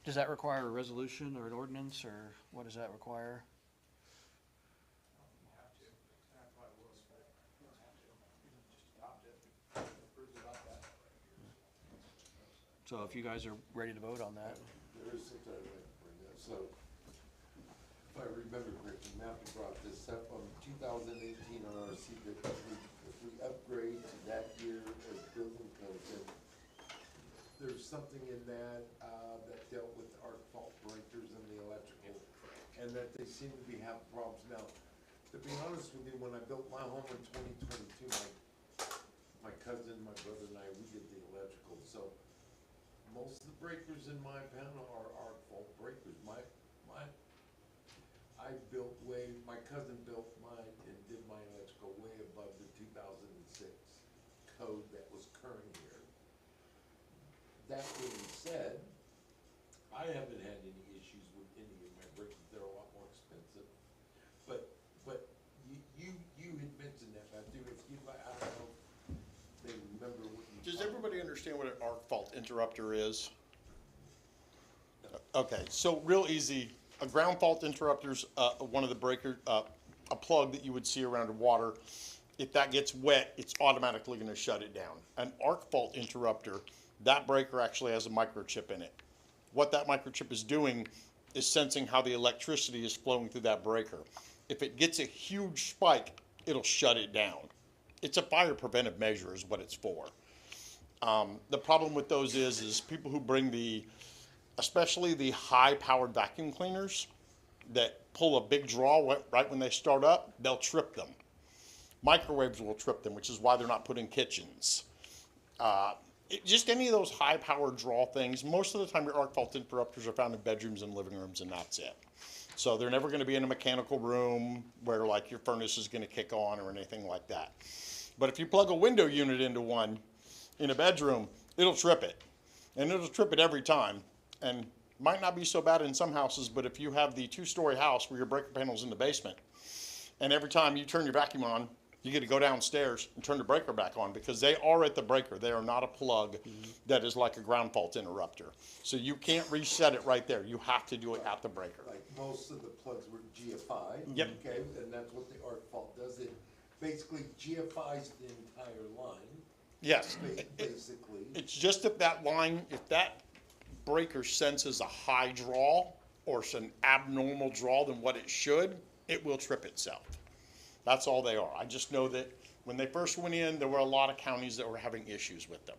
Does that require a resolution or an ordinance, or what does that require? So if you guys are ready to vote on that. There is something I'd like to bring up. So, if I remember correctly, Matthew brought this up on 2018 RRC, that if we upgrade to that year as building codes, and there's something in that, that dealt with arc fault breakers and the electrical, and that they seem to be having problems now. To be honest with you, when I built my home in 2022, my cousin, my brother and I, we did the electrical, so most of the breakers in my panel are arc fault breakers. My cousin built mine and did my electrical way above the 2006 code that was current here. That being said, I haven't had any issues with any of my breakers. They're a lot more expensive. But you had mentioned that, Matthew. If you, I don't know, they remember what you. Does everybody understand what an arc fault interrupter is? Okay, so real easy. A ground fault interrupter's one of the breaker, a plug that you would see around water. If that gets wet, it's automatically going to shut it down. An arc fault interrupter, that breaker actually has a microchip in it. What that microchip is doing is sensing how the electricity is flowing through that breaker. If it gets a huge spike, it'll shut it down. It's a fire preventive measure is what it's for. The problem with those is people who bring especially the high-powered vacuum cleaners that pull a big draw right when they start up, they'll trip them. Microwaves will trip them, which is why they're not put in kitchens. Just any of those high-powered draw things, most of the time your arc fault interrupters are found in bedrooms and living rooms, and that's it. So they're never going to be in a mechanical room where like your furnace is going to kick on or anything like that. But if you plug a window unit into one in a bedroom, it'll trip it. And it'll trip it every time. And might not be so bad in some houses, but if you have the two-story house where your breaker panel's in the basement, and every time you turn your vacuum on, you get to go downstairs and turn the breaker back on because they are at the breaker. They are not a plug that is like a ground fault interrupter. So you can't reset it right there. You have to do it at the breaker. Like most of the plugs were GFI. Yep. Okay, and that's what the arc fault does. It basically GFIs the entire line. Yes. Basically. It's just if that breaker senses a high draw or it's an abnormal draw than what it should, it will trip itself. That's all they are. I just know that when they first went in, there were a lot of counties that were having issues with them.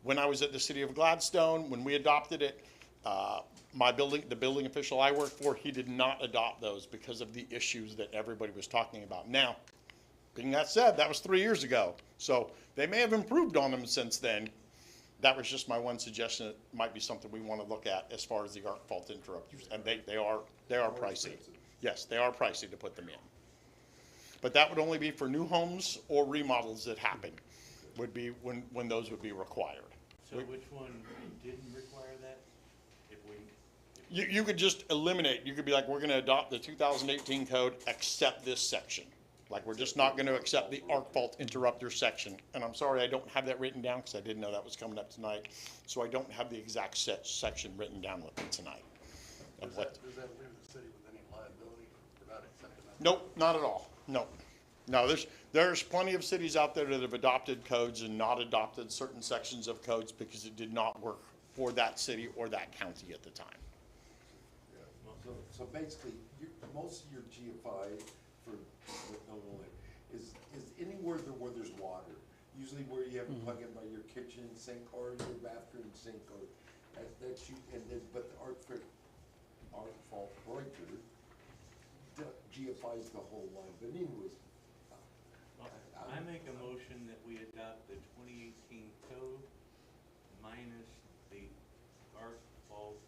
When I was at the city of Gladstone, when we adopted it, the building official I worked for, he did not adopt those because of the issues that everybody was talking about. Now, being that said, that was 3 years ago. So they may have improved on them since then. That was just my one suggestion. It might be something we want to look at as far as the arc fault interrupters. And they are pricey. Yes, they are pricey to put them in. But that would only be for new homes or remodels that happen, would be when those would be required. So which one didn't require that? You could just eliminate, you could be like, we're gonna adopt the 2018 code, except this section. Like, we're just not gonna accept the arc fault interrupter section. And I'm sorry, I don't have that written down, because I didn't know that was coming up tonight. So I don't have the exact section written down with me tonight. Does that leave the city with any liability for not accepting that? Nope, not at all. No. No, there's plenty of cities out there that have adopted codes and not adopted certain sections of codes because it did not work for that city or that county at the time. Yeah. So basically, most of your GFI for Illinois is anywhere where there's water. Usually where you have a plug in by your kitchen sink or your bathroom sink, or that's you. And then, but the arc fault breaker GFI's the whole line. But anyways, I make a motion that we adopt the 2018 code minus the arc fault.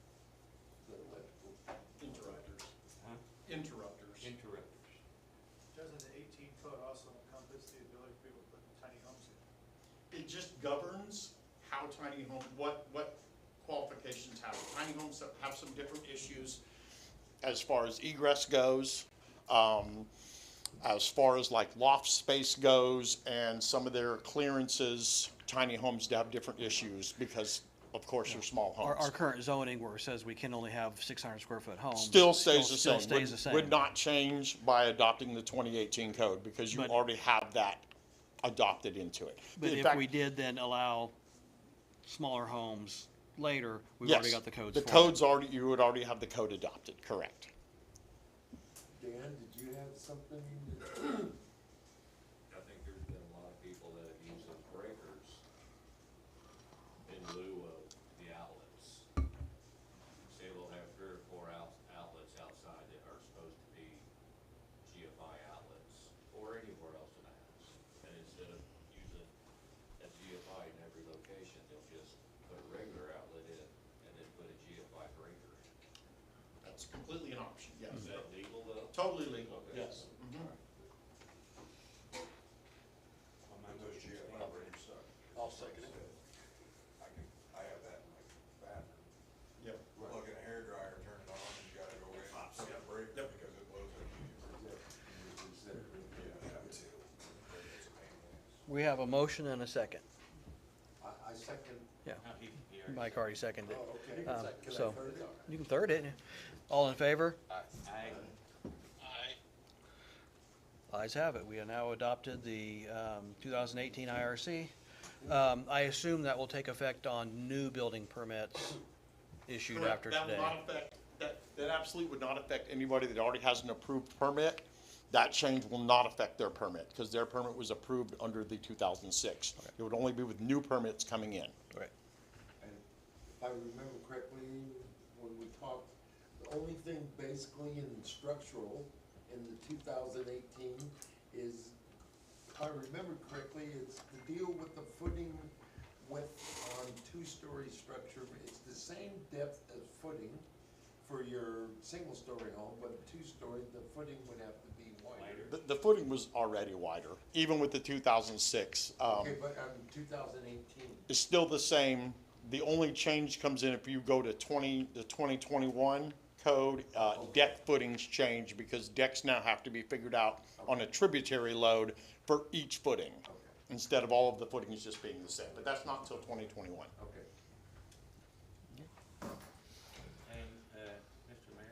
The electrical Interrupters. Huh? Interrupters. Interrupters. Doesn't the 18 code also encompass the ability for people to put tiny homes in? It just governs how tiny home, what qualifications have. Tiny homes have some different issues as far as egress goes, as far as like loft space goes, and some of their clearances, tiny homes have different issues because, of course, they're small homes. Our current zoning where it says we can only have 600 square foot homes. Still stays the still same. stays the same. Would not change by adopting the 2018 code because you But- already have that adopted into it. But In if fact, we did then allow smaller homes later, we've already yes, got the codes the for it. code's already, you would already have the code adopted, correct. Dan, did you have something? I think there's been a lot of people that have used those breakers in lieu of the outlets. Say they'll have 3 or 4 outlets outside that are supposed to be GFI outlets or anywhere else in the house. And instead of using a GFI in every location, they'll just put a regular outlet in and then put a GFI breaker in. That's completely an option, yes. Is that legal though? Totally legal, Okay. yes. Those GFI breakers suck. I'll second it. I have that in my bathroom. Yep. Plug in a hairdryer, turn it on, and you gotta go in and set the breaker because it blows up. Yeah, that too. It's a pain in the ass. We have a motion and a second. I second. Yeah, No, he already Mike already seconded it. Oh, okay. Um, Can I so- third it? You can third it. All in favor? Aye. Ayes have it. We have now adopted the 2018 IRC. I assume that will take effect on new building permits issued Correct. after That will today. not affect, that absolutely would not affect anybody that already has an approved permit. That change will not affect their permit, because their permit was approved under the 2006. It would only be with new permits coming in. Right. And if I remember correctly, when we talked, the only thing basically in structural in the 2018 is, if I remember correctly, it's the deal with the footing width on two-story structure. It's the same depth as footing for your single-story home, but two-story, the footing would have to be wider. The footing was already wider, even with the 2006. Okay, but on 2018, It's still the same. The only change comes in if you go to the 2021 code, deck footings change because decks now have to be figured out on a tributary load for each footing, instead of all of the footings just being the same. But that's not until 2021. okay. And, Mr. Mayor,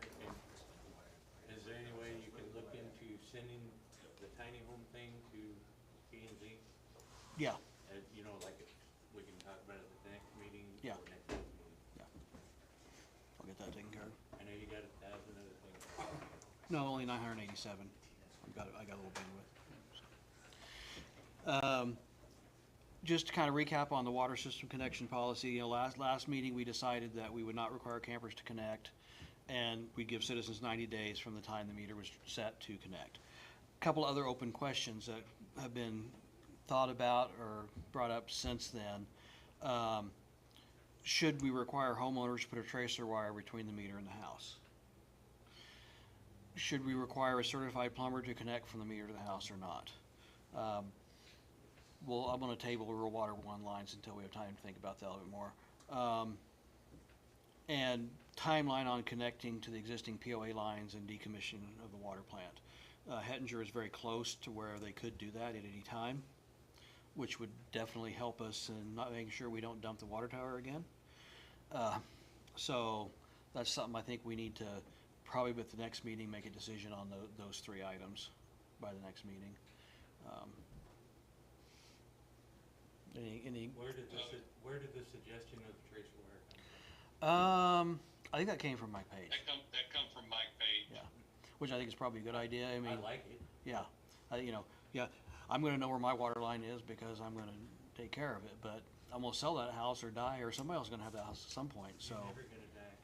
is there any way you can look into sending the tiny home thing to P and Z? Yeah, You know, like, we can talk about it at the next meeting? Yeah. Or next week's meeting? I'll get that taken care of. I know you got 1,000 other things. No, only 987. I got a little bandwidth. Just to kind of recap on the water system connection policy, last meeting, we decided that we would not require campers to connect, and we'd give citizens 90 days from the time the meter was set to connect. A couple other open questions that have been thought about or brought up since then. Should we require homeowners to put a tracer wire between the meter and the house? Should we require a certified plumber to connect from the meter to the house or not? Well, I'm gonna table rural water one lines until we have time to think about that a little bit more. And timeline on connecting to the existing POA lines and decommissioning of the water plant. Hettinger is very close to where they could do that at any time, which would definitely help us in not making sure we don't dump the water tower again. So that's something I think we need to, probably with the next meeting, make a decision on those 3 items by the next meeting. Any, Where did the suggestion of the tracer wire come from? I think that came from Mike Page, That come from Mike Page. yeah, which I think is probably a good idea. I mean, I like it. yeah, yeah, I'm gonna know where my water line is because I'm gonna take care of it, but I'm gonna sell that house or die, or somebody else is gonna have that house at some point, so. You're never gonna die.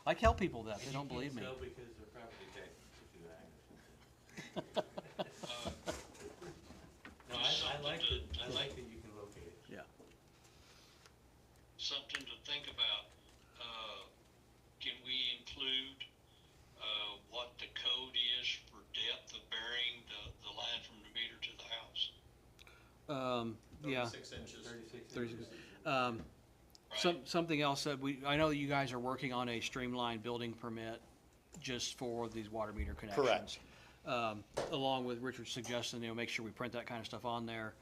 I tell people that, they don't believe me. You can't sell because they're property taxes if you die or something. No, I like that you can locate it. Yeah. Something to think about. Can we include, what the code is for depth of burying the line from the meter to the house? Yeah. 36 inches. 36 36. inches. Something else that I know that you guys are working on a streamlined building permit just for these water meter connections. Correct. Along with Richard's suggestion, make sure we print that kind of stuff on there.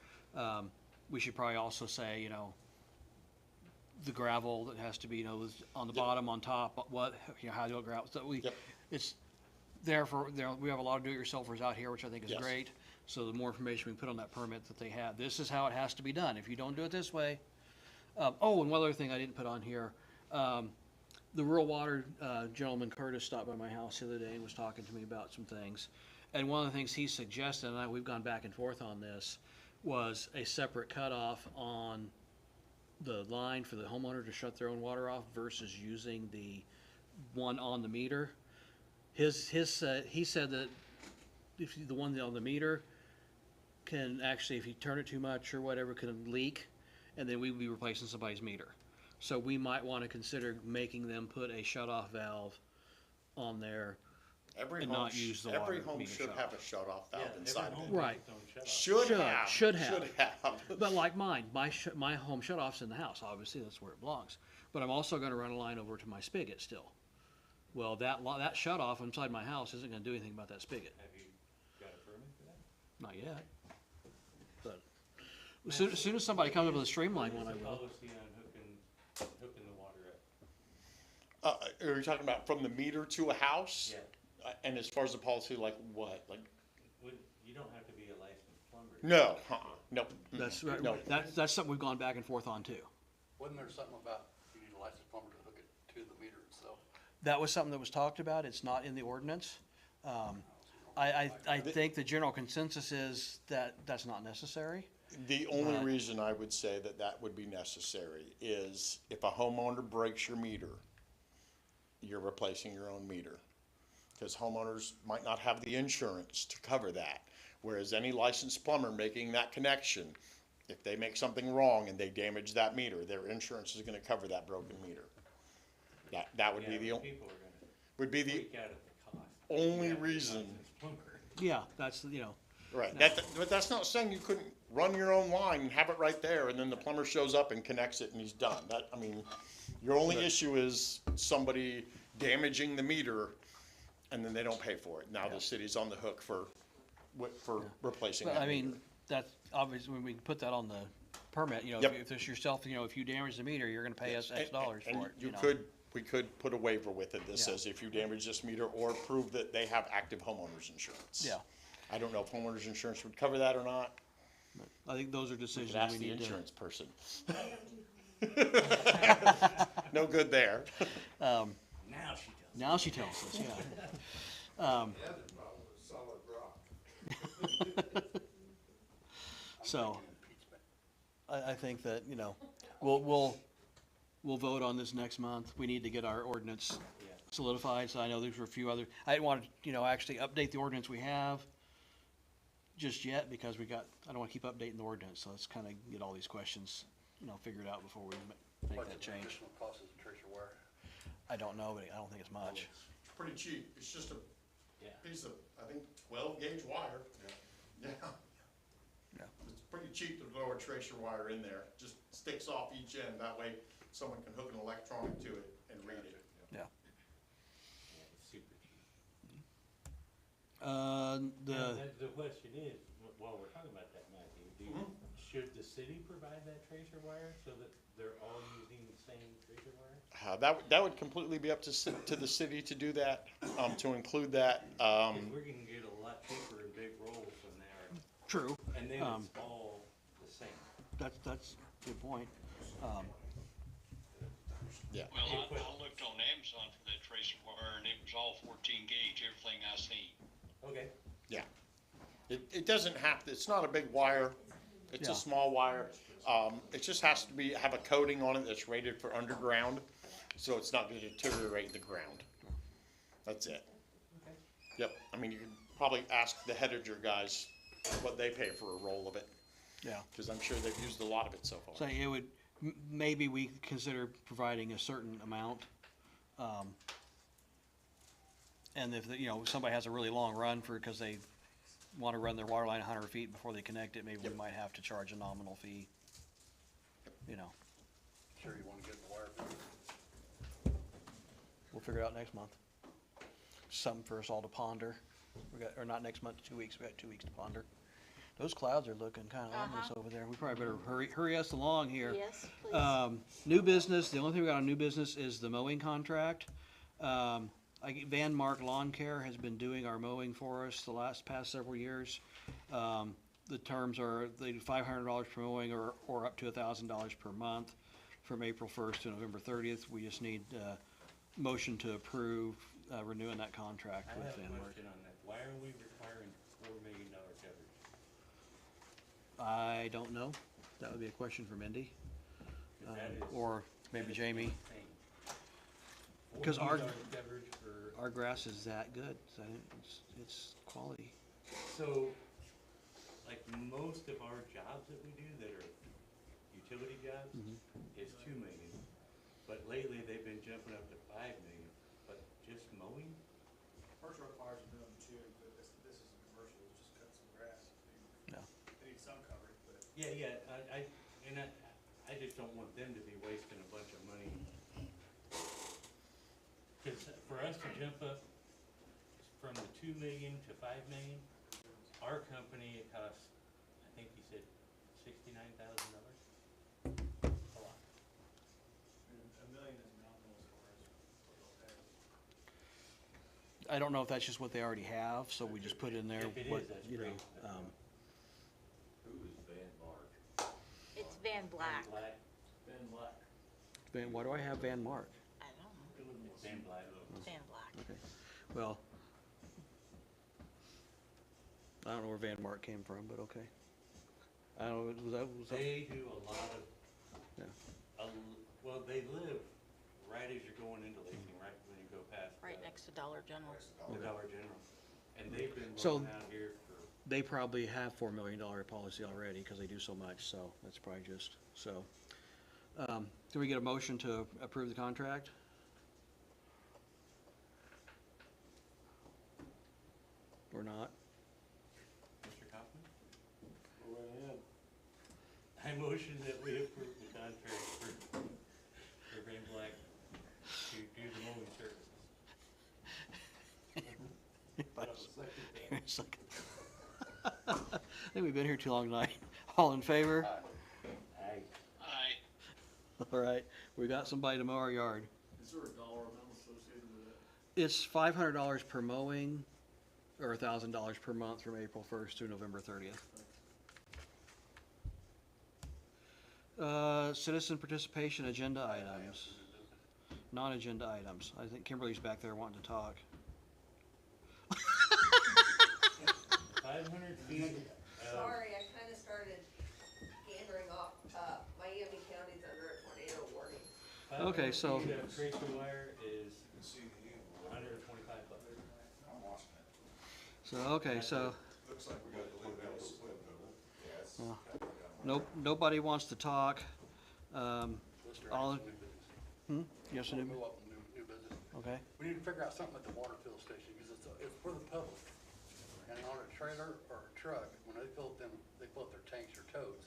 We should probably also say, the gravel that has to be, is on the bottom, on top, how do it gravel, so Yep. it's there we have a lot of do-it-yourselfers out here, which I think is Yes. great. So the more information we put on that permit that they have, this is how it has to be done. If you don't do it this way. And one other thing I didn't put on here, the rural water, gentleman Curtis stopped by my house the other day and was talking to me about some things. And one of the things he suggested, and we've gone back and forth on this, was a separate cutoff on the line for the homeowner to shut their own water off versus using the one on the meter. He said that if the one on the meter can actually, if you turn it too much or whatever, can leak, and then we'd be replacing somebody's meter. So we might want to consider making them put a shut-off valve on there and not use the water Every home meter should shut have off. a shut-off valve inside of it. Right. Should have. Should have. have. But like mine, my home shut-off's in the house, obviously, that's where it belongs. But I'm also gonna run a line over to my spigot still. Well, that shut-off inside my house isn't gonna do anything about that spigot. Have you got a permit for that? Not yet. But as soon as somebody comes up with a streamlined one, I will. Policy on hooking the water up. Are you talking about from the meter to a house? Yeah. And as far as the policy, like what? Like, You don't have to be a licensed plumber. no, nope. That's right. No. That's something we've gone back and forth on too. Wasn't there something about you need a licensed plumber to hook it to the meter itself? That was something that was talked about. It's not in the ordinance. I think the general consensus is that that's not necessary. The only But- reason I would say that that would be necessary is if a homeowner breaks your meter, you're replacing your own meter. Because homeowners might not have the insurance to cover that. Whereas any licensed plumber making that connection, if they make something wrong and they damage that meter, their insurance is gonna cover that broken meter. That would be the, People are gonna would be the freak out at the cost. only You have a reason. licensed plumber. Yeah, that's, Right, but that's not saying you couldn't run your own line and have it right there, and then the plumber shows up and connects it and he's done. Your only issue is somebody damaging the meter, and then they don't pay for it. Now the city's on the hook for replacing but that I meter. mean, that's obviously, when we put that on the permit, Yep. if it's yourself, if you damage the meter, you're gonna pay us X dollars And for it. we could put a waiver with it that Yeah. says if you damage this meter or prove that they have active homeowners insurance. Yeah. I don't know if homeowners insurance would cover that or not. I think those are We decisions could ask we the need to. insurance person. No good there. Now she tells us, yeah. Solid rock. So, I think that, we'll vote on this next month. We need to get our ordinance solidified, so I know there's a few other, I didn't want to, actually update the ordinance we have just yet, because I don't want to keep updating the ordinance, so let's kind of get all these questions, figured out before we make Like that the change. additional cost of the tracer wire? I don't know, but I don't think it's much. It's pretty cheap. It's just a Yeah. piece of, I think, 12-gauge wire. Yeah. Yeah. It's pretty cheap to throw a tracer wire in there. Just sticks off each end. That way someone can hook an electronic to it and read it. Yeah. Yeah, it's super cheap. The The question is, while we're talking about that, Matthew, should the city provide that tracer wire so that they're all using the same tracer wire? That would completely be up to the city to do that, to include that. Because we're gonna get a lot cheaper in big rolls than they are. True. And then it's all the same. That's a good point. Yeah. Well, I looked on Amazon for that tracer wire and it was all 14 gauge, everything I seen. Okay. Yeah. It doesn't have to, it's not a big wire. It's Yeah. a small wire. It just has to have a coating on it that's rated for underground, so it's not gonna deteriorate the ground. That's it. Okay. Yep, I mean, you could probably ask the Headiger guys what they pay for a roll of it, Yeah. because I'm sure they've used a lot of it so far. So it would, maybe we consider providing a certain amount. And if, somebody has a really long run because they want to run their water line 100 feet before they connect it, maybe we might have to charge a nominal fee. Sure you wanna get in the figure it out next month. Something for us all to ponder. We got, or not next month, 2 weeks, we got 2 weeks to ponder. Those clouds are looking kinda ominous over there. We probably better hurry us along here. Yes, please. New business, the only thing we got on new business is the mowing contract. Van Mark Lawn Care has been doing our mowing for us the past several years. The terms are, they do $500 per mowing or up to $1,000 per month from April 1st to November 30th. We just need motion to approve renewing that contract I with have Van a Mark. question on that. Why are we requiring $4 million coverage? I don't know. That would be a question for Mindy, 'Cause that is- or maybe that is Jamie. insane. Because $4 million coverage for, our grass is that good. So it's quality. so, like, most of our jobs that we do that are utility jobs is 2 million. But lately, they've been jumping up to 5 million, but just mowing? First row fires are doing them too, but this is a commercial, it's just cut some grass. Yeah. They need some coverage, but Yeah, I just don't want them to be wasting a bunch of money. Cause for us to jump up from the 2 million to 5 million, our company, it costs, I think he said $69,000. A lot. $1 million is nominal as far as what they'll pay. I don't know if that's just what they already have, so we just put in there If it what, is, that's you know, great. Who is Van Mark? It's Van Black. Black, Van, why do I have Van Mark? I don't know. it's Van Black. Van Black. Okay, well, I don't know where Van Mark came from, but okay. I don't know, was that, They do a lot of, yeah. well, they live right as you're going into Lansing, right when you go past. Right next to Dollar General. The Dollar General. And they've been So- rolling out here for, They probably have $4 million policy already, cause they do so much, so that's probably just, so. Can we get a motion to approve the contract? Or not? Mr. Kaufman? Go ahead. I motion that we approve the contract for Van Black to do the mowing services. Second. I think we've been here too long tonight. All in favor? Aye. Aye. All right, we got somebody to mow our yard. Is there a dollar amount associated with that? It's $500 per mowing or $1,000 per month from April 1st through November 30th. Citizen participation agenda items, non-agenda items. I think Kimberly's back there wanting to talk. 500 feet. Sorry, I kinda started gandering off, Miami County's under a tornado warning. Okay, so- 500 feet of tracer wire is You can see the unit. $125. I'm watching it. So, okay, so, Looks like we got the little bit of split though. Yes. nope, nobody wants to talk. All, yes, Wanna Anubis? go up in new business. Okay, We need to figure out something at the water fill station, because it's for the public. And on a trailer or a truck, when they fill up their tanks or totes,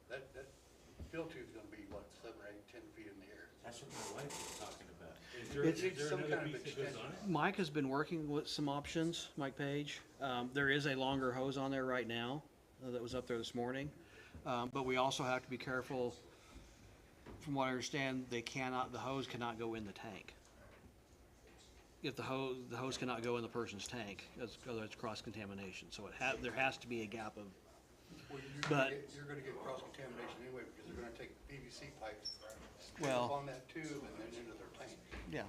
that fill tube's gonna be, what, 7 or 8, 10 feet in the air. That's what my wife was talking about. It's- Is there Some another kind of piece that goes extension. on it? Mike has been working with some options, Mike Page. There is a longer hose on there right now that was up there this morning. But we also have to be careful, from what I understand, the hose cannot go in the tank. If the hose cannot go in the person's tank, otherwise it's cross-contamination. So there has to be a gap of, Well, But- you're gonna get cross-contamination anyway, because they're gonna take PVC pipes, stick Well- up on that tube and then into their tank. yeah,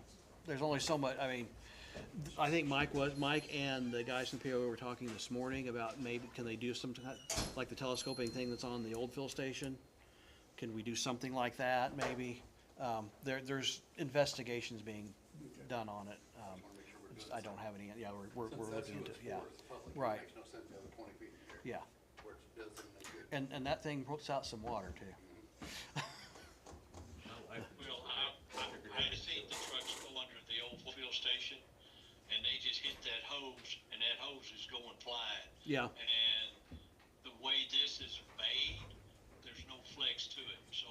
there's only so much, I mean, I think Mike and the guys from PO were talking this morning about maybe, can they do some, like the telescoping thing that's on the old fill station? Can we do something like that, maybe? There's investigations being done on it. I don't have any, yeah, we're Since that's looking who into, it's yeah, for, it's the public, right. It makes no sense to have it 20 feet in the air. yeah. Where it does something good. And that thing puts out some water too. Well, I seen the trucks go under the old fuel station, and they just hit that hose, and that hose is going flying. Yeah, And the way this is made, there's no flex to it. So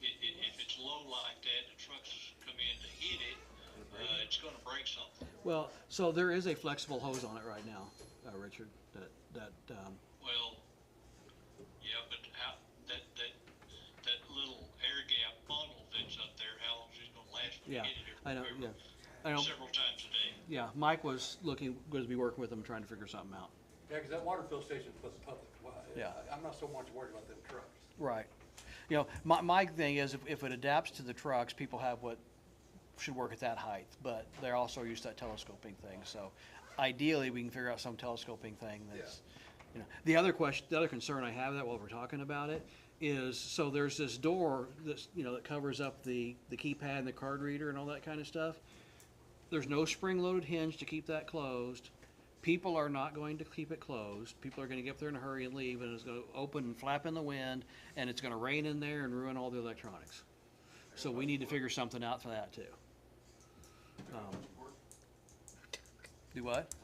if it's low like that, the trucks come in to hit it, gonna break something. Well, so there is a flexible hose on it right now, Richard, that, Well, yeah, but how, that little air gap funnel that's up there, how long is it gonna last? when you yeah, get it I know, every- yeah. I know, Several times a day. yeah, Mike was going to be working with them, trying to figure something out. Yeah, 'cause that water fill station was public. Well, Yeah. I'm not so much worried about them trucks. Right. You know, my thing is, if it adapts to the trucks, people have what should work at that height, but they're also used to that telescoping thing, so ideally, we can figure out some telescoping thing that's, you know. The other concern I have that while we're talking about it is, so there's this door that's, you know, that covers up the keypad and the card reader and all that kind of stuff. There's no spring-loaded hinge to keep that closed. People are not going to keep it closed. People are gonna get up there in a hurry and leave, and it's gonna open and flap in the wind, and it's gonna rain in there and ruin all the electronics. So we need to figure something out for that too. Do what?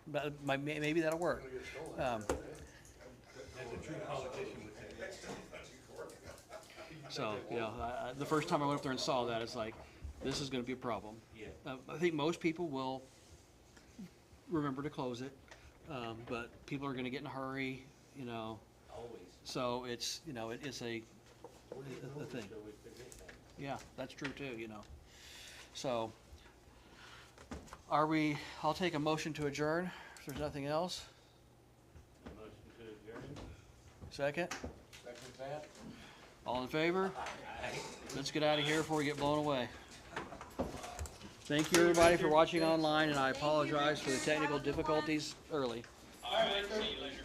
But maybe that'll work. As a true politician would say. So, you know, the first time I went up there and saw that, it's like, this is gonna be a problem. Yeah. I think most people will remember to close it, but people are gonna get in a hurry, you know, Always. so it's, you know, it's a thing. So we forget that. Yeah, that's true too, you know. So, I'll take a motion to adjourn, if there's nothing else. Motion to adjourn. Second? Second that? All in favor? Let's get out of here before we get blown away. Thank you, everybody, for watching online, and I apologize for the technical difficulties early. All right, see you later.